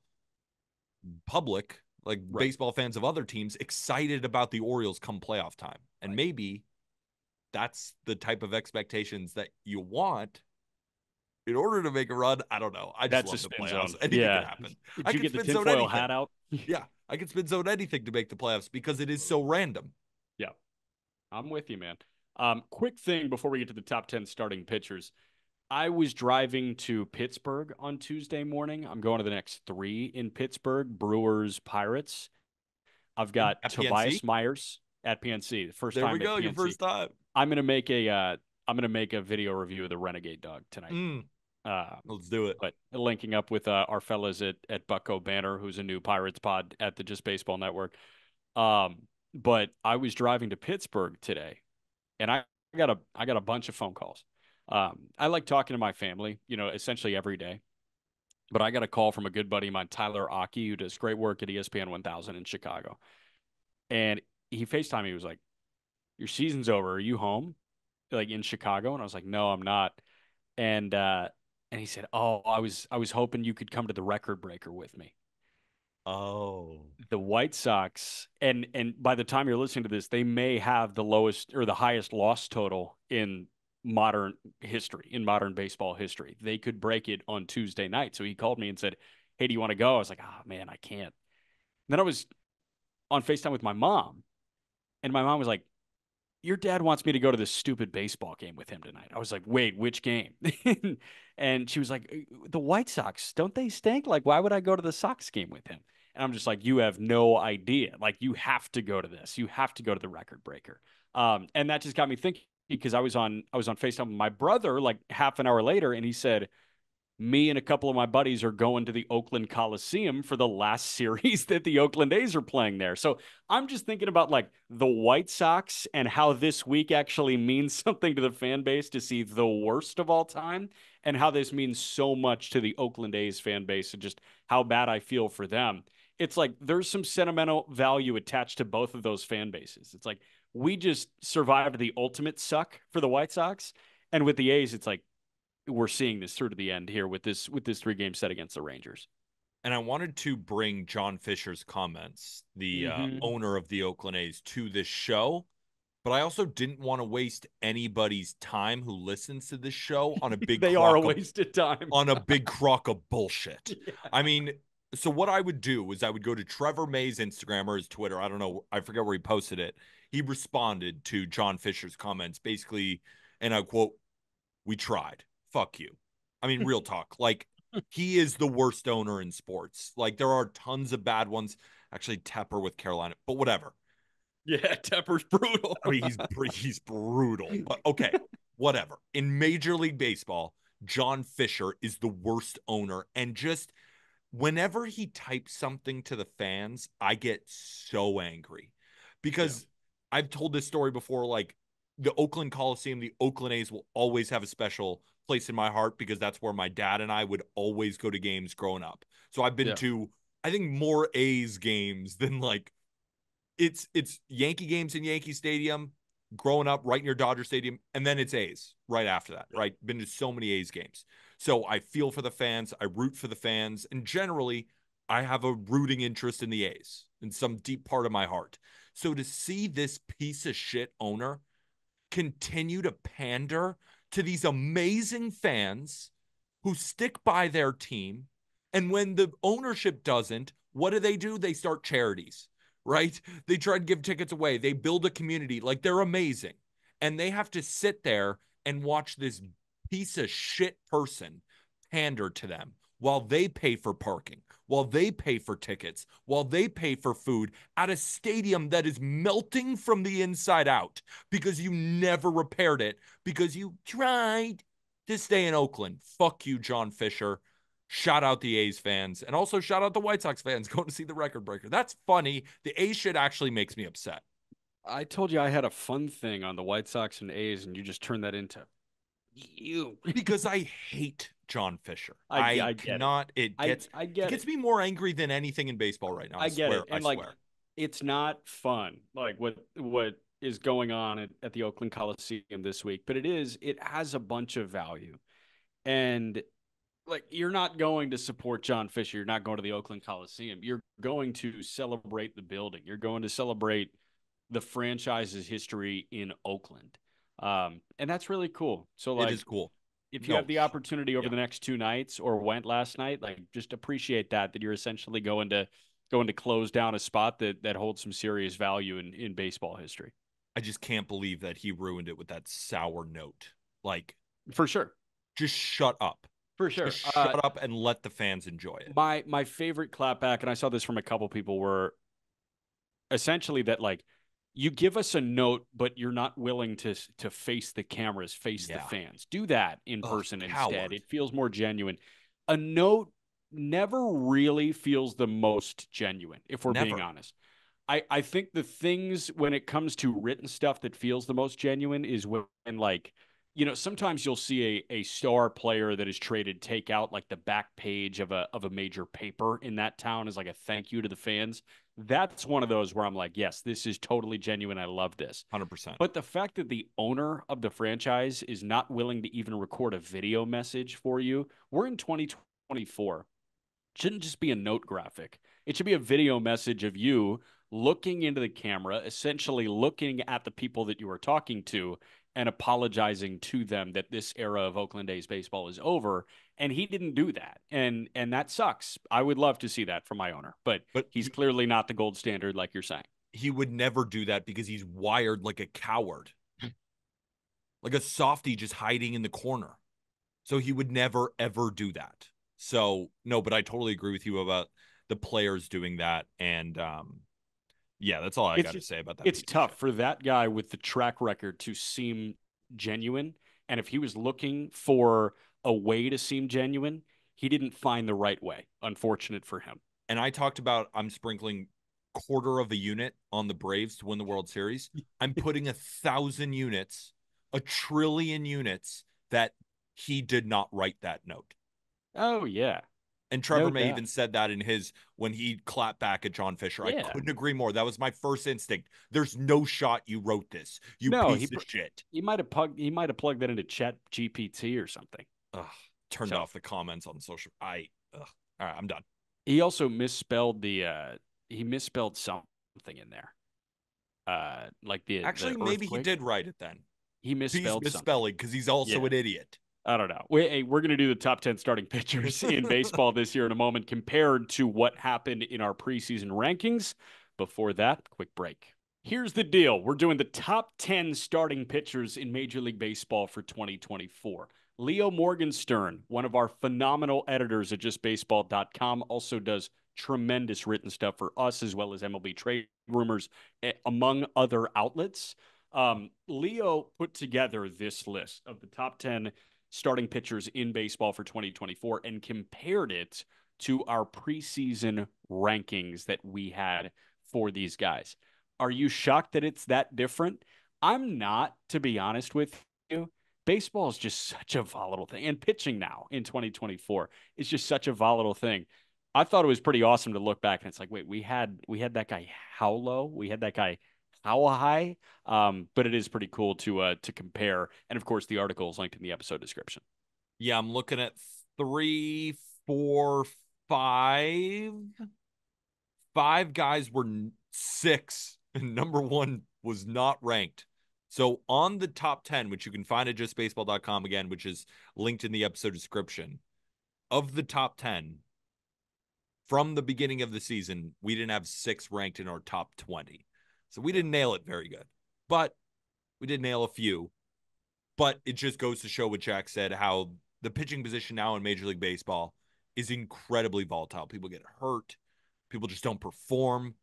public, like right. baseball fans of other teams, excited about the Orioles come playoff time. And Right. maybe that's the type of expectations that you want in order to make a run. I don't know. I just That's a love the spin playoffs. zone. Anything could Yeah. happen. Did I you could get the spin zone tinfoil anything. hat out? Yeah, I could spin zone anything to make the playoffs because it is so random. Yeah, I'm with you, man. Quick thing before we get to the top 10 starting pitchers. I was driving to Pittsburgh on Tuesday morning. I'm going to the next 3 in Pittsburgh, Brewers, Pirates. I've got At PNC, Tobias Myers at PNC, the first there we time at go. Your PNC. first time. I'm gonna make a video review of the Renegade Dog tonight. Mm, Um, let's do it. but linking up with our fellas at Bucko Banner, who's a new Pirates pod at the Just Baseball Network. But I was driving to Pittsburgh today, and I got a bunch of phone calls. I like talking to my family, essentially every day. But I got a call from a good buddy of mine, Tyler Aki, who does great work at ESPN 1000 in Chicago, and he FaceTimed me. He was like, "Your season's over. Are you home?" Like in Chicago, and I was like, "No, I'm not." And and he said, "Oh, I was hoping you could come to the record breaker with me." Oh, The White Sox, and by the time you're listening to this, they may have the lowest or the highest loss total in modern history, in modern baseball history. They could break it on Tuesday night. So he called me and said, "Hey, do you want to go?" I was like, "Oh man, I can't." Then I was on FaceTime with my mom, and my mom was like, "Your dad wants me to go to this stupid baseball game with him tonight." I was like, "Wait, which game?" And she was like, "The White Sox, don't they stink? Like, why would I go to the Sox game with him?" And I'm just like, "You have no idea. Like, you have to go to this. You have to go to the record breaker." And that just got me thinking because I was on FaceTime with my brother like half an hour later, and he said, me and a couple of my buddies are going to the Oakland Coliseum for the last series that the Oakland A's are playing there. So I'm just thinking about like the White Sox and how this week actually means something to the fan base to see the worst of all time, and how this means so much to the Oakland A's fan base and just how bad I feel for them. It's like there's some sentimental value attached to both of those fan bases. It's like we just survived the ultimate suck for the White Sox. And with the A's, it's like we're seeing this through to the end here with this 3-game set against the Rangers. And I wanted to bring John Fisher's comments, the owner of the Oakland A's, to this show, but I also didn't want to waste anybody's time who listens to this show on a big They are a waste of time. on a big crock of bullshit. Yeah. I mean, so what I would do is I would go to Trevor May's Instagram or his Twitter. I don't know. I forget where he posted it. He responded to John Fisher's comments basically, and I quote, "We tried. Fuck you." I mean, real talk. Like, he is the worst owner in sports. Like, there are tons of bad ones. Actually, Tepper with Carolina, but whatever. Yeah, Tepper's brutal. I mean, he's brutal. But okay, whatever. In Major League Baseball, John Fisher is the worst owner, and just whenever he types something to the fans, I get so angry because I've told this story before. Like, the Oakland Coliseum, the Oakland A's will always have a special place in my heart because that's where my dad and I would always go to games growing up. So I've been to, I think, more A's games than like it's Yankee games in Yankee Stadium growing up right near Dodger Stadium, and then it's A's right after that, right? Been to so many A's games. So I feel for the fans, I root for the fans, and generally I have a rooting interest in the A's in some deep part of my heart. So to see this piece of shit owner continue to pander to these amazing fans who stick by their team, and when the ownership doesn't, what do? They start charities, right? They try to give tickets away. They build a community. Like, they're amazing. And they have to sit there and watch this piece of shit person pander to them while they pay for parking, while they pay for tickets, while they pay for food at a stadium that is melting from the inside out because you never repaired it because you tried to stay in Oakland. Fuck you, John Fisher. Shout out the A's fans, and also shout out the White Sox fans going to see the record breaker. That's funny. The A's shit actually makes me upset. I told you I had a fun thing on the White Sox and A's, and you just turned that into you. Because I hate John Fisher. I get cannot. It gets me more angry than anything in baseball right now. I get swear, it. And I like, swear. it's not fun, like what is going on at the Oakland Coliseum this week, but it has a bunch of value. And like, you're not going to support John Fisher. You're not going to the Oakland Coliseum. You're going to celebrate the building. You're going to celebrate the franchise's history in Oakland. And that's really cool. So like, It is cool. if you have the opportunity over the next 2 nights or went last night, like, just appreciate that you're essentially going to close down a spot that holds some serious value in baseball history. I just can't believe that he ruined it with that sour note. Like, For sure. just shut up. For sure. Just shut up and let the fans enjoy it. My favorite clapback, and I saw this from a couple people, were essentially that, like, you give us a note, but you're not willing to face the cameras, face the fans. Do that in person instead. It feels more genuine. A note never really feels the most genuine, if we're being honest. I think the things when it comes to written stuff that feels the most genuine is when, like, sometimes you'll see a star player that is traded take out like the back page of a major paper in that town as like a thank you to the fans. That's one of those where I'm like, yes, this is totally genuine. I love this. 100%. But the fact that the owner of the franchise is not willing to even record a video message for you, we're in 2024. It shouldn't just be a note graphic. It should be a video message of you looking into the camera, essentially looking at the people that you are talking to and apologizing to them that this era of Oakland A's baseball is over. And he didn't do that. And that sucks. I would love to see that from my owner, but he's clearly not the gold standard, like you're saying. He would never do that because he's wired like a coward, like a softie just hiding in the corner. So he would never, ever do that. So, no, but I totally agree with you about the players doing that. And, yeah, that's all I got to say about that. It's tough for that guy with the track record to seem genuine. And if he was looking for a way to seem genuine. He didn't find the right way. Unfortunate for him. And I talked about I'm sprinkling quarter of a unit on the Braves to win the World Series. I'm putting 1,000 units, 1,000,000,000,000 units that he did not write that note. Oh yeah, And Trevor no May doubt. even said that in his when he clapped back at John Fisher. I Yeah. couldn't agree more. That was my first instinct. There's no shot you wrote this, you No, piece of shit. he might have plugged that into Chat GPT or something. Ugh, turned So off the comments on social. All right, I'm done. he also misspelled he misspelled something in there. Like the Actually, maybe he earthquake. did write it then. He He's misspelled something. misspelling because he's also Yeah. an idiot. I don't know. We're going to do the top 10 starting pitchers in baseball this year in a moment compared to what happened in our preseason rankings. Before that, quick break. Here's the deal. We're doing the top 10 starting pitchers in Major League Baseball for 2024. Leo Morgenstern, one of our phenomenal editors at justbaseball.com, also does tremendous written stuff for us as well as MLB trade rumors, among other outlets. Leo put together this list of the top 10 starting pitchers in baseball for 2024 and compared it to our preseason rankings that we had for these guys. Are you shocked that it's that different? I'm not, to be honest with you. Baseball is just such a volatile thing. And pitching now in 2024 is just such a volatile thing. I thought it was pretty awesome to look back and it's like, wait, we had that guy how low? We had that guy how high? But it is pretty cool to compare. And of course, the article is linked in the episode description. Yeah, I'm looking at 3, 4, 5. 5 guys were 6, and number 1 was not ranked. So on the top 10, which you can find at justbaseball.com again, which is linked in the episode description, of the top 10 from the beginning of the season, we didn't have 6 ranked in our top 20. So we didn't nail it very good, but we did nail a few. But it just goes to show what Jack said, how the pitching position now in Major League Baseball is incredibly volatile. People get hurt. People just don't perform.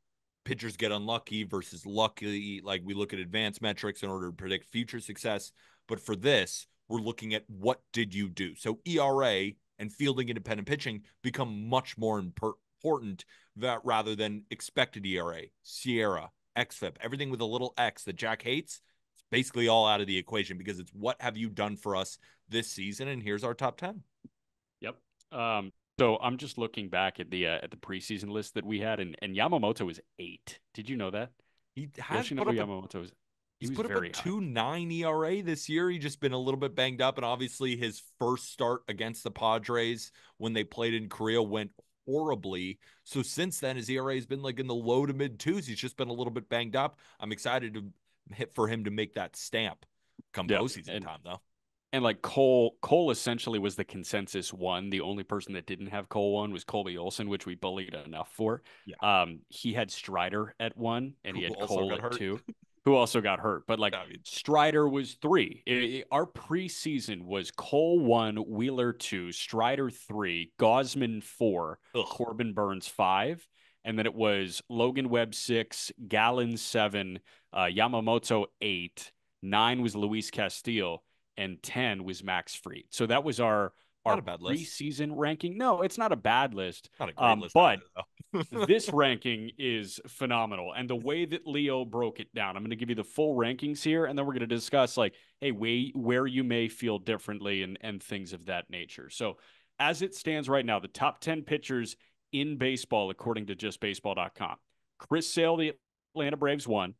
Pitchers get unlucky versus lucky. Like we look at advanced metrics in order to predict future success. But for this, we're looking at what did you do? So ERA and fielding independent pitching become much more important rather than expected ERA, Sierra, XFIP, everything with a little X that Jack hates. It's basically all out of the equation because it's what have you done for us this season? And here's our top 10. Yep. So I'm just looking back at the preseason list that we had, and Yamamoto was 8. Did you know that? He has put Yoshinobu up a Yamamoto was he He's was put up a very high. 2.9 ERA this year. He's just been a little bit banged up. And obviously, his first start against the Padres when they played in Korea went horribly. So since then, his ERA has been like in the low to mid twos. He's just been a little bit banged up. I'm excited to hit for him to make that stamp come Yep. postseason time, though. And like Cole essentially was the consensus one. The only person that didn't have Cole one was Colby Olson, which we bullied enough for. Yeah. He had Strider at 1, and he Who had also Cole got at hurt. 2, who also got hurt. But like I mean, Strider was 3. Our preseason was Cole 1, Wheeler 2, Strider 3, Gosman 4, ugh. Corbin Burns 5. And then it was Logan Webb 6, Gallen 7, Yamamoto 8, 9 was Luis Castillo, and 10 was Max Fried. So that was Not our a bad list. preseason ranking. No, it's not a bad list. Not a great list But either, though. this ranking is phenomenal. And the way that Leo broke it down, I'm going to give you the full rankings here, and then we're going to discuss like, hey, where you may feel differently and things of that nature. So as it stands right now, the top 10 pitchers in baseball, according to justbaseball.com. Chris Sale, the Atlanta Braves, 1.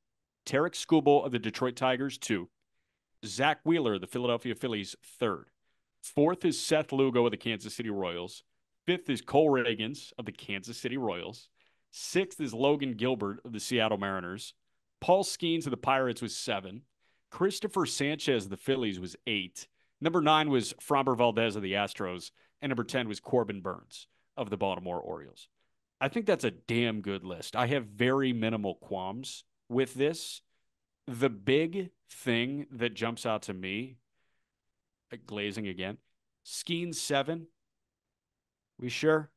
Tarek Skubal of the Detroit Tigers, 2. Zach Wheeler, the Philadelphia Phillies, 3rd. 4th is Seth Lugo of the Kansas City Royals. 5th is Cole Reagans of the Kansas City Royals. 6th is Logan Gilbert of the Seattle Mariners. Paul Skeens of the Pirates was 7. Christopher Sanchez of the Phillies was 8. Number 9 was Framber Valdez of the Astros. And number 10 was Corbin Burns of the Baltimore Orioles. I think that's a damn good list. I have very minimal qualms with this. The big thing that jumps out to me, glazing again, Skeens 7. We sure?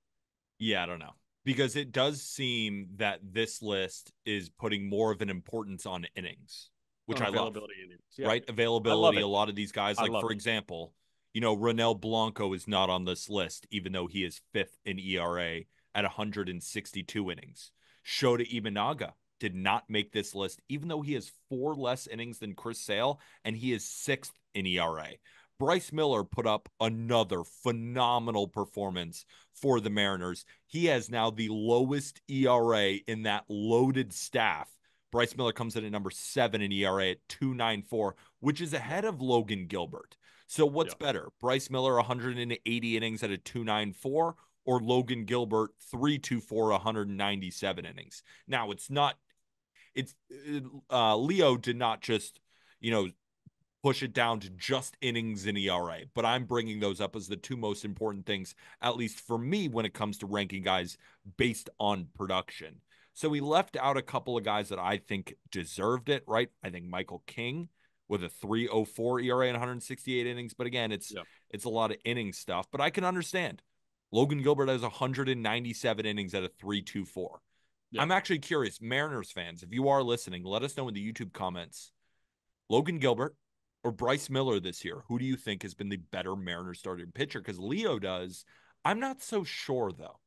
Yeah, I don't know. Because it does seem that this list is putting more of an importance on innings, which On I love. availability innings. Yeah. Right? I love Availability. it. A lot of these guys, I like love for it. example, Ronel Blanco is not on this list, even though he is fifth in ERA at 162 innings. Shota Imanaga did not make this list, even though he has four less innings than Chris Sale, and he is sixth in ERA. Bryce Miller put up another phenomenal performance for the Mariners. He has now the lowest ERA in that loaded staff. Bryce Miller comes in at number 7 in ERA at 2.94, which is ahead of Logan Gilbert. So what's better, Bryce Miller 180 innings at a 2.94 or Logan Gilbert 3.24 197 innings? Now Leo did not just push it down to just innings in ERA, but I'm bringing those up as the two most important things, at least for me, when it comes to ranking guys based on production. So he left out a couple of guys that I think deserved it, right? I think Michael King with a 3.04 ERA and 168 innings, but again, it's a lot of inning stuff, but I can understand. Logan Gilbert has 197 innings at a 3.24. I'm actually curious, Mariners fans, if you are listening, let us know in the YouTube comments. Logan Gilbert or Bryce Miller this year, who do you think has been the better Mariners starting pitcher? Because Leo does. I'm not so sure, though.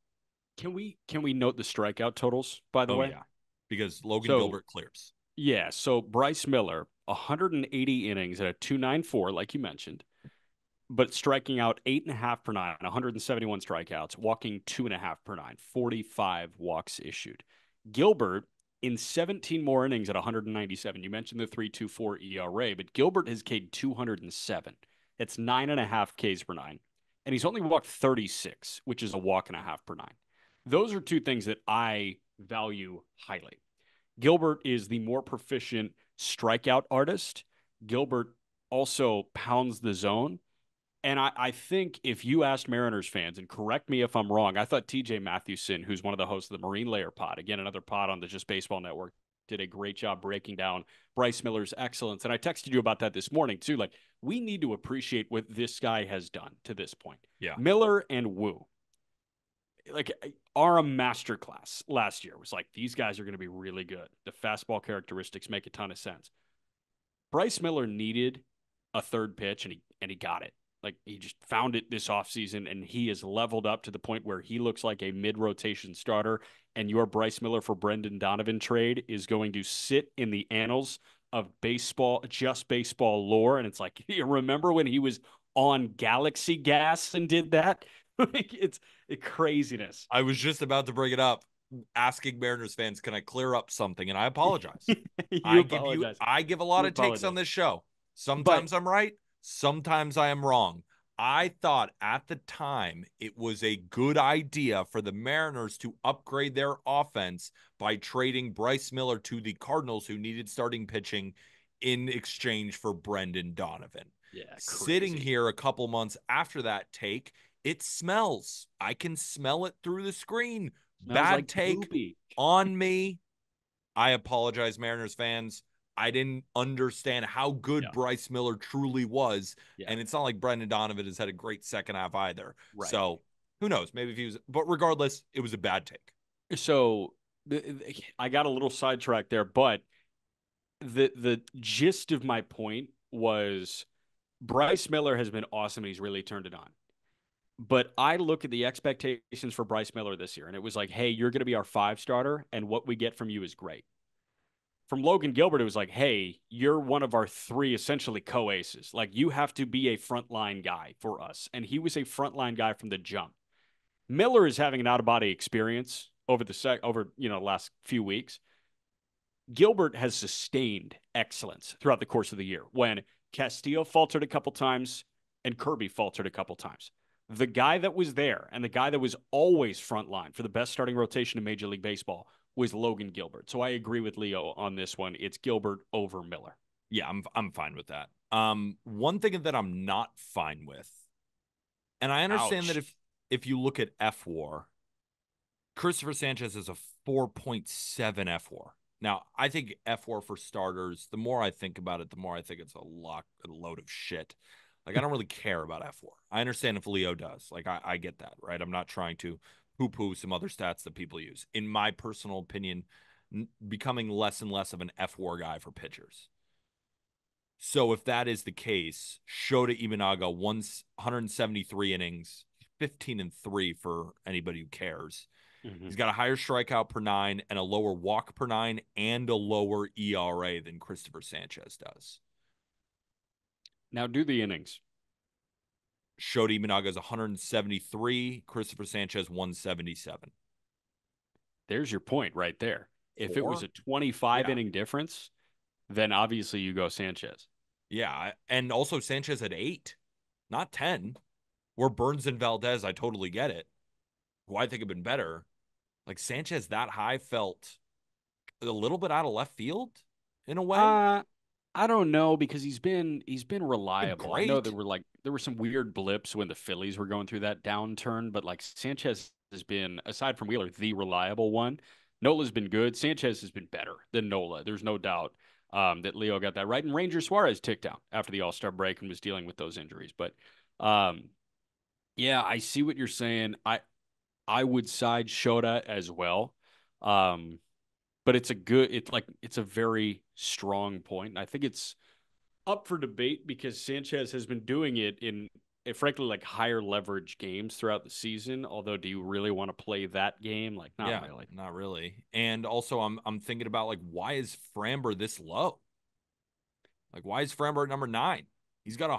Can we note the strikeout totals, by the way? Yeah, because Logan Gilbert clears. Yeah, so Bryce Miller, 180 innings at a 2.94, like you mentioned, but striking out 8.5 per nine, 171 strikeouts, walking 2.5 per nine, 45 walks issued. Gilbert, in 17 more innings at 197. You mentioned the 3.24 ERA, but Gilbert has K'd 207. It's 9.5 Ks per nine, and he's only walked 36, which is a walk and a half per nine. Those are two things that I value highly. Gilbert is the more proficient strikeout artist. Gilbert also pounds the zone. And I think if you asked Mariners fans, and correct me if I'm wrong, I thought TJ Mathewson, who's one of the hosts of the Marine Layer pod, again, another pod on the Just Baseball Network, did a great job breaking down Bryce Miller's excellence. And I texted you about that this morning, too. Like, we need to appreciate what this guy has done to this point. Yeah. Miller and Wu, like, are a masterclass last year. It was like, these guys are going to be really good. The fastball characteristics make a ton of sense. Bryce Miller needed a third pitch, and he got it. Like, he just found it this offseason, and he has leveled up to the point where he looks like a mid-rotation starter, and your Bryce Miller for Brendan Donovan trade is going to sit in the annals of baseball, just baseball lore. And it's like, you remember when he was on Galaxy Gas and did that? It's craziness. I was just about to bring it up, asking Mariners fans, can I clear up something? And I apologize. I give a lot of takes on this show. Sometimes I'm right. Sometimes I am wrong. I thought at the time it was a good idea for the Mariners to upgrade their offense by trading Bryce Miller to the Cardinals, who needed starting pitching, in exchange for Brendan Donovan. Yeah, sitting here a couple months after that take, it smells. I can smell it through the screen. Bad like take poopy. On me. I apologize, Mariners fans. I didn't understand how good Bryce Miller truly was. And it's not like Brendan Donovan has had a great second half either. Right. So who knows? Maybe if he was, but regardless, it was a bad take. So I got a little sidetracked there, but the gist of my point was Bryce Miller has been awesome. And he's really turned it on. But I look at the expectations for Bryce Miller this year, and it was like, hey, you're going to be our 5 starter, and what we get from you is great. From Logan Gilbert, it was like, hey, you're one of our 3 essentially co-aces. Like, you have to be a frontline guy for us. And he was a frontline guy from the jump. Miller is having an out-of-body experience over the last few weeks. Gilbert has sustained excellence throughout the course of the year when Castillo faltered a couple times and Kirby faltered a couple times. The guy that was there and the guy that was always frontline for the best starting rotation in Major League Baseball was Logan Gilbert. So I agree with Leo on this one. It's Gilbert over Miller. Yeah, I'm fine with that. One thing that I'm not fine with, and I understand that if you look at FWAR, Christopher Sanchez is a 4.7 FWAR. Now, I think FWAR for starters, the more I think about it, the more I think it's a load of shit. Like, I don't really care about FWAR. I understand if Leo does. Like, I get that, right? I'm not trying to poo-poo some other stats that people use. In my personal opinion, becoming less and less of an FWAR guy for pitchers. So if that is the case, Shota Imanaga, 173 innings, 15-3 for anybody who cares. Mm-hmm. He's got a higher strikeout per nine and a lower walk per nine and a lower ERA than Christopher Sanchez does. Now do the innings. Shota Imanaga is 173, Christopher Sanchez 177. There's your point right there. If it was Four? a 25 Yeah. inning difference, then obviously you go Sanchez. Yeah. And also Sanchez had 8, not 10. Where Burns and Valdez, I totally get it. Who I think have been better. Like Sanchez that high felt a little bit out of left field in a way. Uh I don't know because he's been reliable. I know Great. there were some weird blips when the Phillies were going through that downturn, but like Sanchez has been, aside from Wheeler, the reliable one. Nola's been good. Sanchez has been better than Nola. There's no doubt that Leo got that right. And Ranger Suarez ticked down after the All-Star break and was dealing with those injuries. But um, yeah, I see what you're saying. I would side Shota as well. Um, but it's a very strong point. And I think it's up for debate because Sanchez has been doing it in, frankly, like higher leverage games throughout the season. Although, do you really want to play that game? Like, not Yeah, really. not really. And also I'm thinking about like why is Framber this low? Like why is Framber at number 9? He's got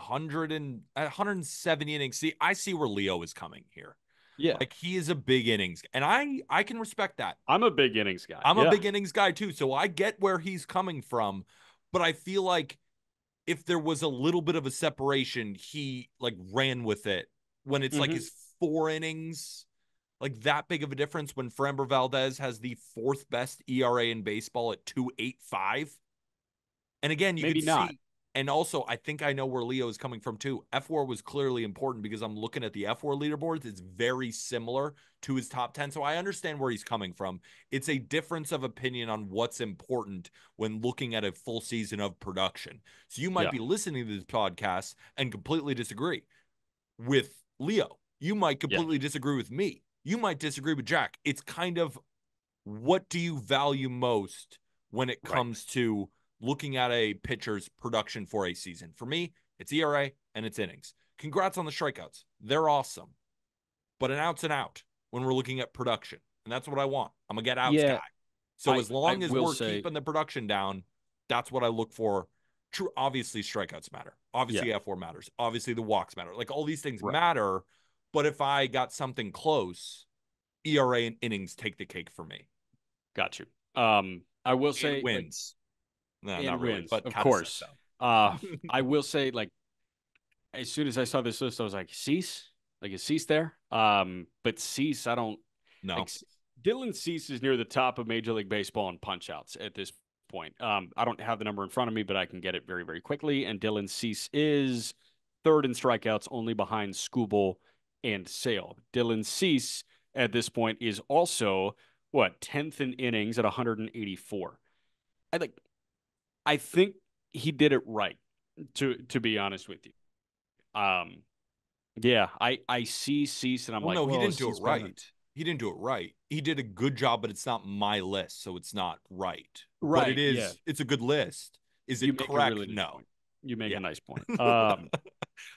170 innings. See, I see where Leo is coming here. Yeah, Like he is a big innings, and I can respect that. I'm a big innings guy. I'm a Yeah. big innings guy too, so I get where he's coming from, but I feel like if there was a little bit of a separation, he like ran with it when it's like Hmm. his 4 innings, like that big of a difference when Framber Valdez has the 4th best ERA in baseball at 2.85. And again, you Maybe could not. see, and also I think I know where Leo is coming from too. F4 was clearly important because I'm looking at the F4 leaderboards. It's very similar to his top 10. So I understand where he's coming from. It's a difference of opinion on what's important when looking at a full season of production. So you might Yeah. be listening to this podcast and completely disagree with Leo. You might Yeah. completely disagree with me. You might disagree with Jack. It's kind of what do you value most when it Right. comes to looking at a pitcher's production for a season? For me, it's ERA and it's innings. Congrats on the strikeouts. They're awesome. But an out's an out when we're looking at production. And that's what I want. I'm a get outs Yeah. guy. So I as I long as will we're say. keeping the production down, that's what I look for. True, obviously strikeouts matter. Yeah. Obviously F4 matters. Obviously the walks matter. Like all these things Right. matter. But if I got something close, ERA and innings take the cake for me. Got you. I will And say, like, wins. No, and not really, wins, but of kind of said course. so. I will say, like, as soon as I saw this list, I was like, Cease? Like, is Cease there? But Cease, I don't No. like. Dylan Cease is near the top of Major League Baseball in punchouts at this point. I don't have the number in front of me, but I can get it very, very quickly. And Dylan Cease is third in strikeouts, only behind Skubal and Sale. Dylan Cease at this point is also what 10th in innings at 184. I like. I think he did it right. To be honest with you. Um, yeah, I see Cease and I'm Well, like, no, he well, didn't is do it Cease better than right. He didn't do it right. He did a good job, but it's not my list, so it's not right. But it right? Yeah, is, it's a good list. Is you it make a correct? really nice No. point. You make Yeah. a nice point. I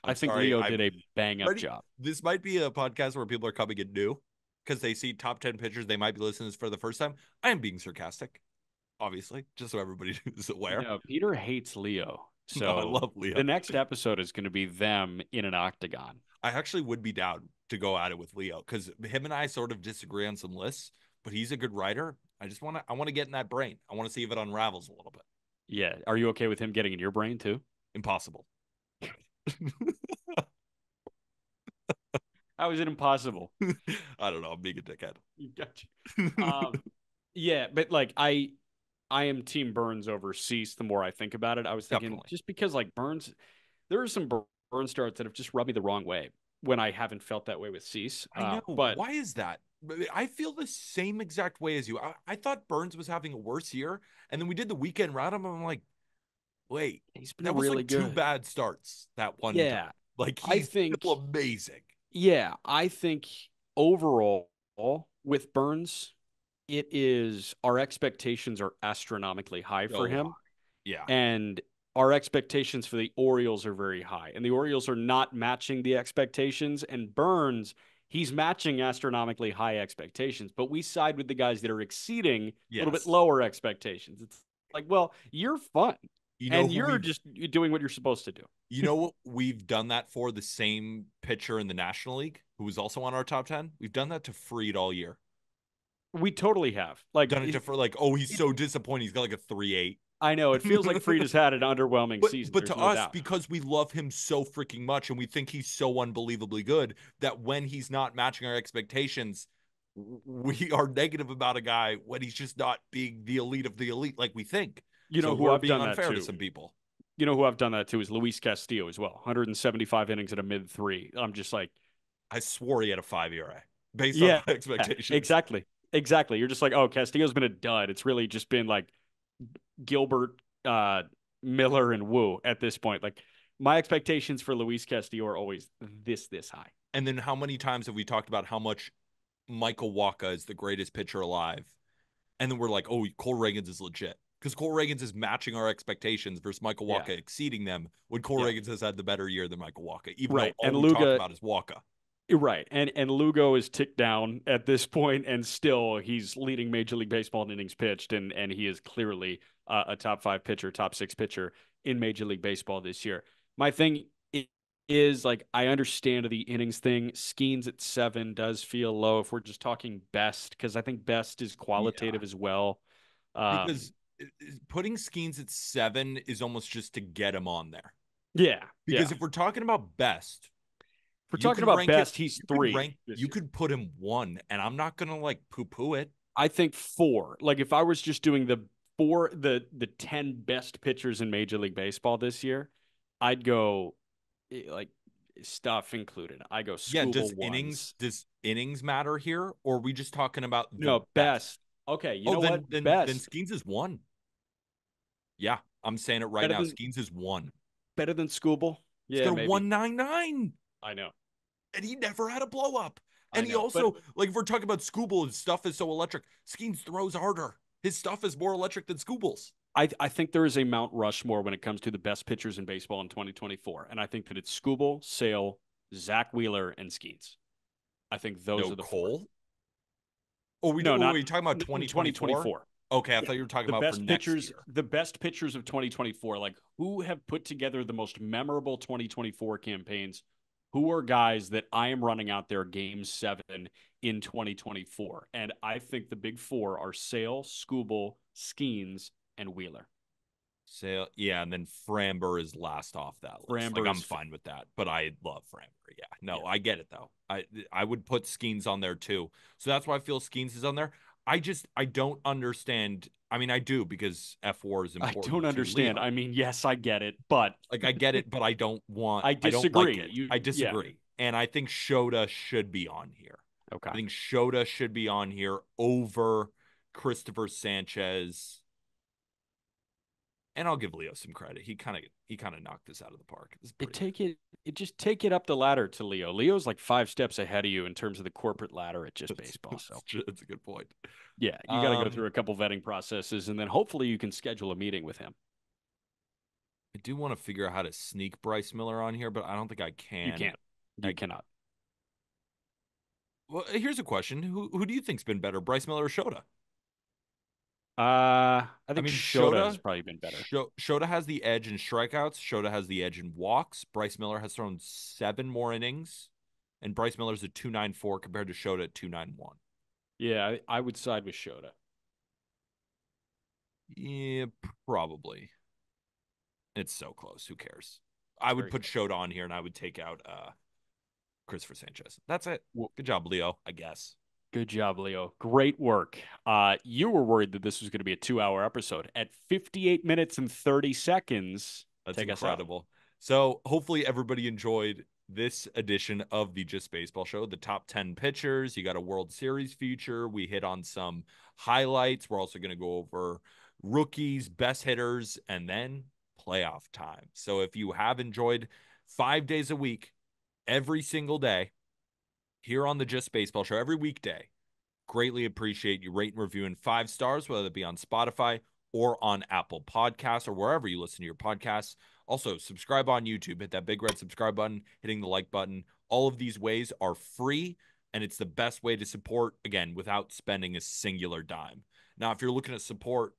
I'm think sorry. Leo I'm did a bang up ready. job. This might be a podcast where people are coming in new because they see top 10 pitchers. They might be listening to this for the first time. I am being sarcastic, obviously, just so everybody is aware. No, Peter hates Leo, No, I so love the Leo. next episode is going to be them in an octagon. I actually would be down to go at it with Leo because him and I sort of disagree on some lists, but he's a good writer. I want to get in that brain. I want to see if it unravels a little bit. Yeah, are you okay with him getting in your brain too? Impossible. How is it impossible? I don't know. I'm being a dickhead. You got you. Yeah, but like I am Team Burns over Cease. The more I think about it, I was thinking Definitely. just because like Burns, there are some Burns starts that have just rubbed me the wrong way when I haven't felt that way with Cease. I know. But Why is that? I feel the same exact way as you. I thought Burns was having a worse year, and then we did the weekend round. I'm like, wait, he's been that was really like 2 good. bad starts that one time. Yeah, Like I he's think. still amazing. Yeah, I think overall with Burns, it is our expectations are astronomically high for So high. him, Yeah. and our expectations for the Orioles are very high, and the Orioles are not matching the expectations. And Burns, he's matching astronomically high expectations, but we side with the guys that are exceeding a little bit Yes. lower expectations. It's like, well, you're fun, You know and who you're we've just doing what you're supposed to do. you know what we've done that for the same pitcher in the National League who was also on our top 10? We've done that to Fried all year. We totally have. Like, Done it to for like, oh, he's it, so disappointing. He's got like a 3.8. I know it feels like Fried has had an underwhelming season. But There's to no us, doubt. because we love him so freaking much and we think he's so unbelievably good, that when he's not matching our expectations, we are negative about a guy when he's just not being the elite of the elite like we think. You So know who we're I've being done that unfair to to? some people. You know who I've done that to is Luis Castillo as well. 175 innings at a mid three. I'm just like, I swore he had a 5 ERA based on yeah, my expectations. exactly. Exactly. You're just like, oh, Castillo's been a dud. It's really just been like Gilbert, Miller, and Wu at this point. Like, my expectations for Luis Castillo are always this high. And then how many times have we talked about how much Michael Wacha is the greatest pitcher alive? And then we're like, oh, Cole Reagans is legit. Because Cole Reagans is matching our expectations versus Michael Yeah. Wacha exceeding them when Cole Yeah. Reagans has had the better year than Michael Wacha, even though Right. all And we talk Luga, about is Wacha. right. And Lugo is ticked down at this point, and still he's leading Major League Baseball in innings pitched, and he is clearly a top five pitcher, top six pitcher in Major League Baseball this year. My thing is like I understand the innings thing. Skeens at 7 does feel low if we're just talking best, because I think best is Yeah. qualitative as well. Um, Because putting Skeens at 7 is almost just to get him on there. yeah, yeah. Because if we're talking about best, If we're talking about best, he's 3 this you year. could put him 1, and I'm not gonna like poo-poo it. I think 4. Like if I was just doing the 10 best pitchers in Major League Baseball this year, I'd go like stuff included. I go Yeah, Scooble ones. does innings matter here, or are we just talking about the No, best? best. Okay, you Oh, know what? then Best. Skeens is 1. Yeah, I'm saying it right Better now. than Skeens is 1. better than Scooble? He's Yeah, got a maybe. 199, I know. and he never had a blow up. I And he know. But also, like, if we're talking about Scooble, his stuff is so electric. Skeens throws harder. His stuff is more electric than Scooble's. I think there is a Mount Rushmore when it comes to the best pitchers in baseball in 2024. And I think that it's Scooble, Sale, Zach Wheeler, and Skeens. I think those No are the 4. Cole. Oh, No, were not you talking about in 2024? 2024. Okay, I Yeah. thought you were talking about for next year. The best pitchers of 2024, like who have put together the most memorable 2024 campaigns, who are guys that I am running out there game 7 in 2024. And I think the big 4 are Sale, Scooble, Skeens, and Wheeler. So yeah, and then Framber is last off that list. Like Framber I'm is, fine with that, but I love Framber. Yeah, no, yeah. I get it though. I would put Skeens on there too. So that's why I feel Skeens is on there. I don't understand. I mean, I do because F4 is I don't important to understand. I Leo. mean, yes, I get it, but Like I get it, but I I don't like disagree. it. I Yeah. disagree. And I think Shota should be on here. I Okay. think Shota should be on here over Christopher Sanchez. And I'll give Leo some credit. He kind of knocked this out of the park. This is It pretty good. take it it just take it up the ladder to Leo. Leo's like 5 steps ahead of you in terms of the corporate ladder at just baseball. So That's a good point. yeah, you got to go through a couple vetting processes, and then hopefully you can schedule a meeting with him. I do want to figure out how to sneak Bryce Miller on here, but I don't think I You can. can't. You cannot. Well, here's a question: Who do you think's been better, Bryce Miller or Shota? I I think mean, Shota has probably been better. Shota has the edge in strikeouts. Shota has the edge in walks. Bryce Miller has thrown 7 more innings, and Bryce Miller's a 2.94 compared to Shota at 2.91. Yeah, I would side with Shota. Yeah, probably. It's so close. Who cares? It's I would very put close. Shota on here, and I would take out Christopher Sanchez. That's it. Well, Good job, Leo. I guess. good job, Leo. Great work. You were worried that this was going to be a 2-hour episode. At 58 minutes and 30 seconds, That's take us out. incredible. So hopefully everybody enjoyed this edition of the Just Baseball Show. The top 10 pitchers. You got a World Series feature. We hit on some highlights. We're also going to go over rookies, best hitters, and then playoff time. So if you have enjoyed 5 days a week, every single day here on the Just Baseball Show, every weekday, greatly appreciate you rate and reviewing 5 stars, whether it be on Spotify or on Apple Podcasts or wherever you listen to your podcasts. Also, subscribe on YouTube. Hit that big red subscribe button, hitting the like button. All of these ways are free, and it's the best way to support, again, without spending a singular dime. Now, if you're looking to support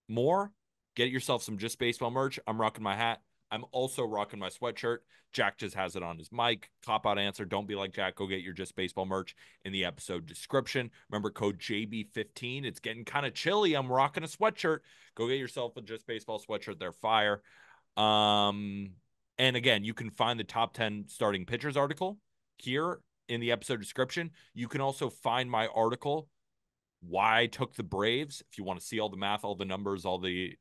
more, get yourself some Just Baseball merch. I'm rocking my hat. I'm also rocking my sweatshirt. Jack just has it on his mic. Cop out answer. Don't be like Jack. Go get your Just Baseball merch in the episode description. Remember code JB15. It's getting kind of chilly. I'm rocking a sweatshirt. Go get yourself a Just Baseball sweatshirt. They're fire. And again, you can find the top 10 starting pitchers article here in the episode description. You can also find my article, why I took the Braves. If you want to see all the math, all the numbers, all the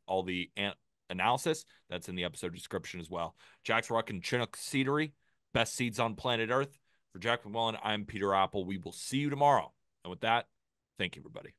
analysis, that's in the episode description as well. Jack's rocking Chinook Seedery, best seeds on planet Earth. For Jack McMullen, I'm Peter Apple. We will see you tomorrow. And with that, thank you, everybody.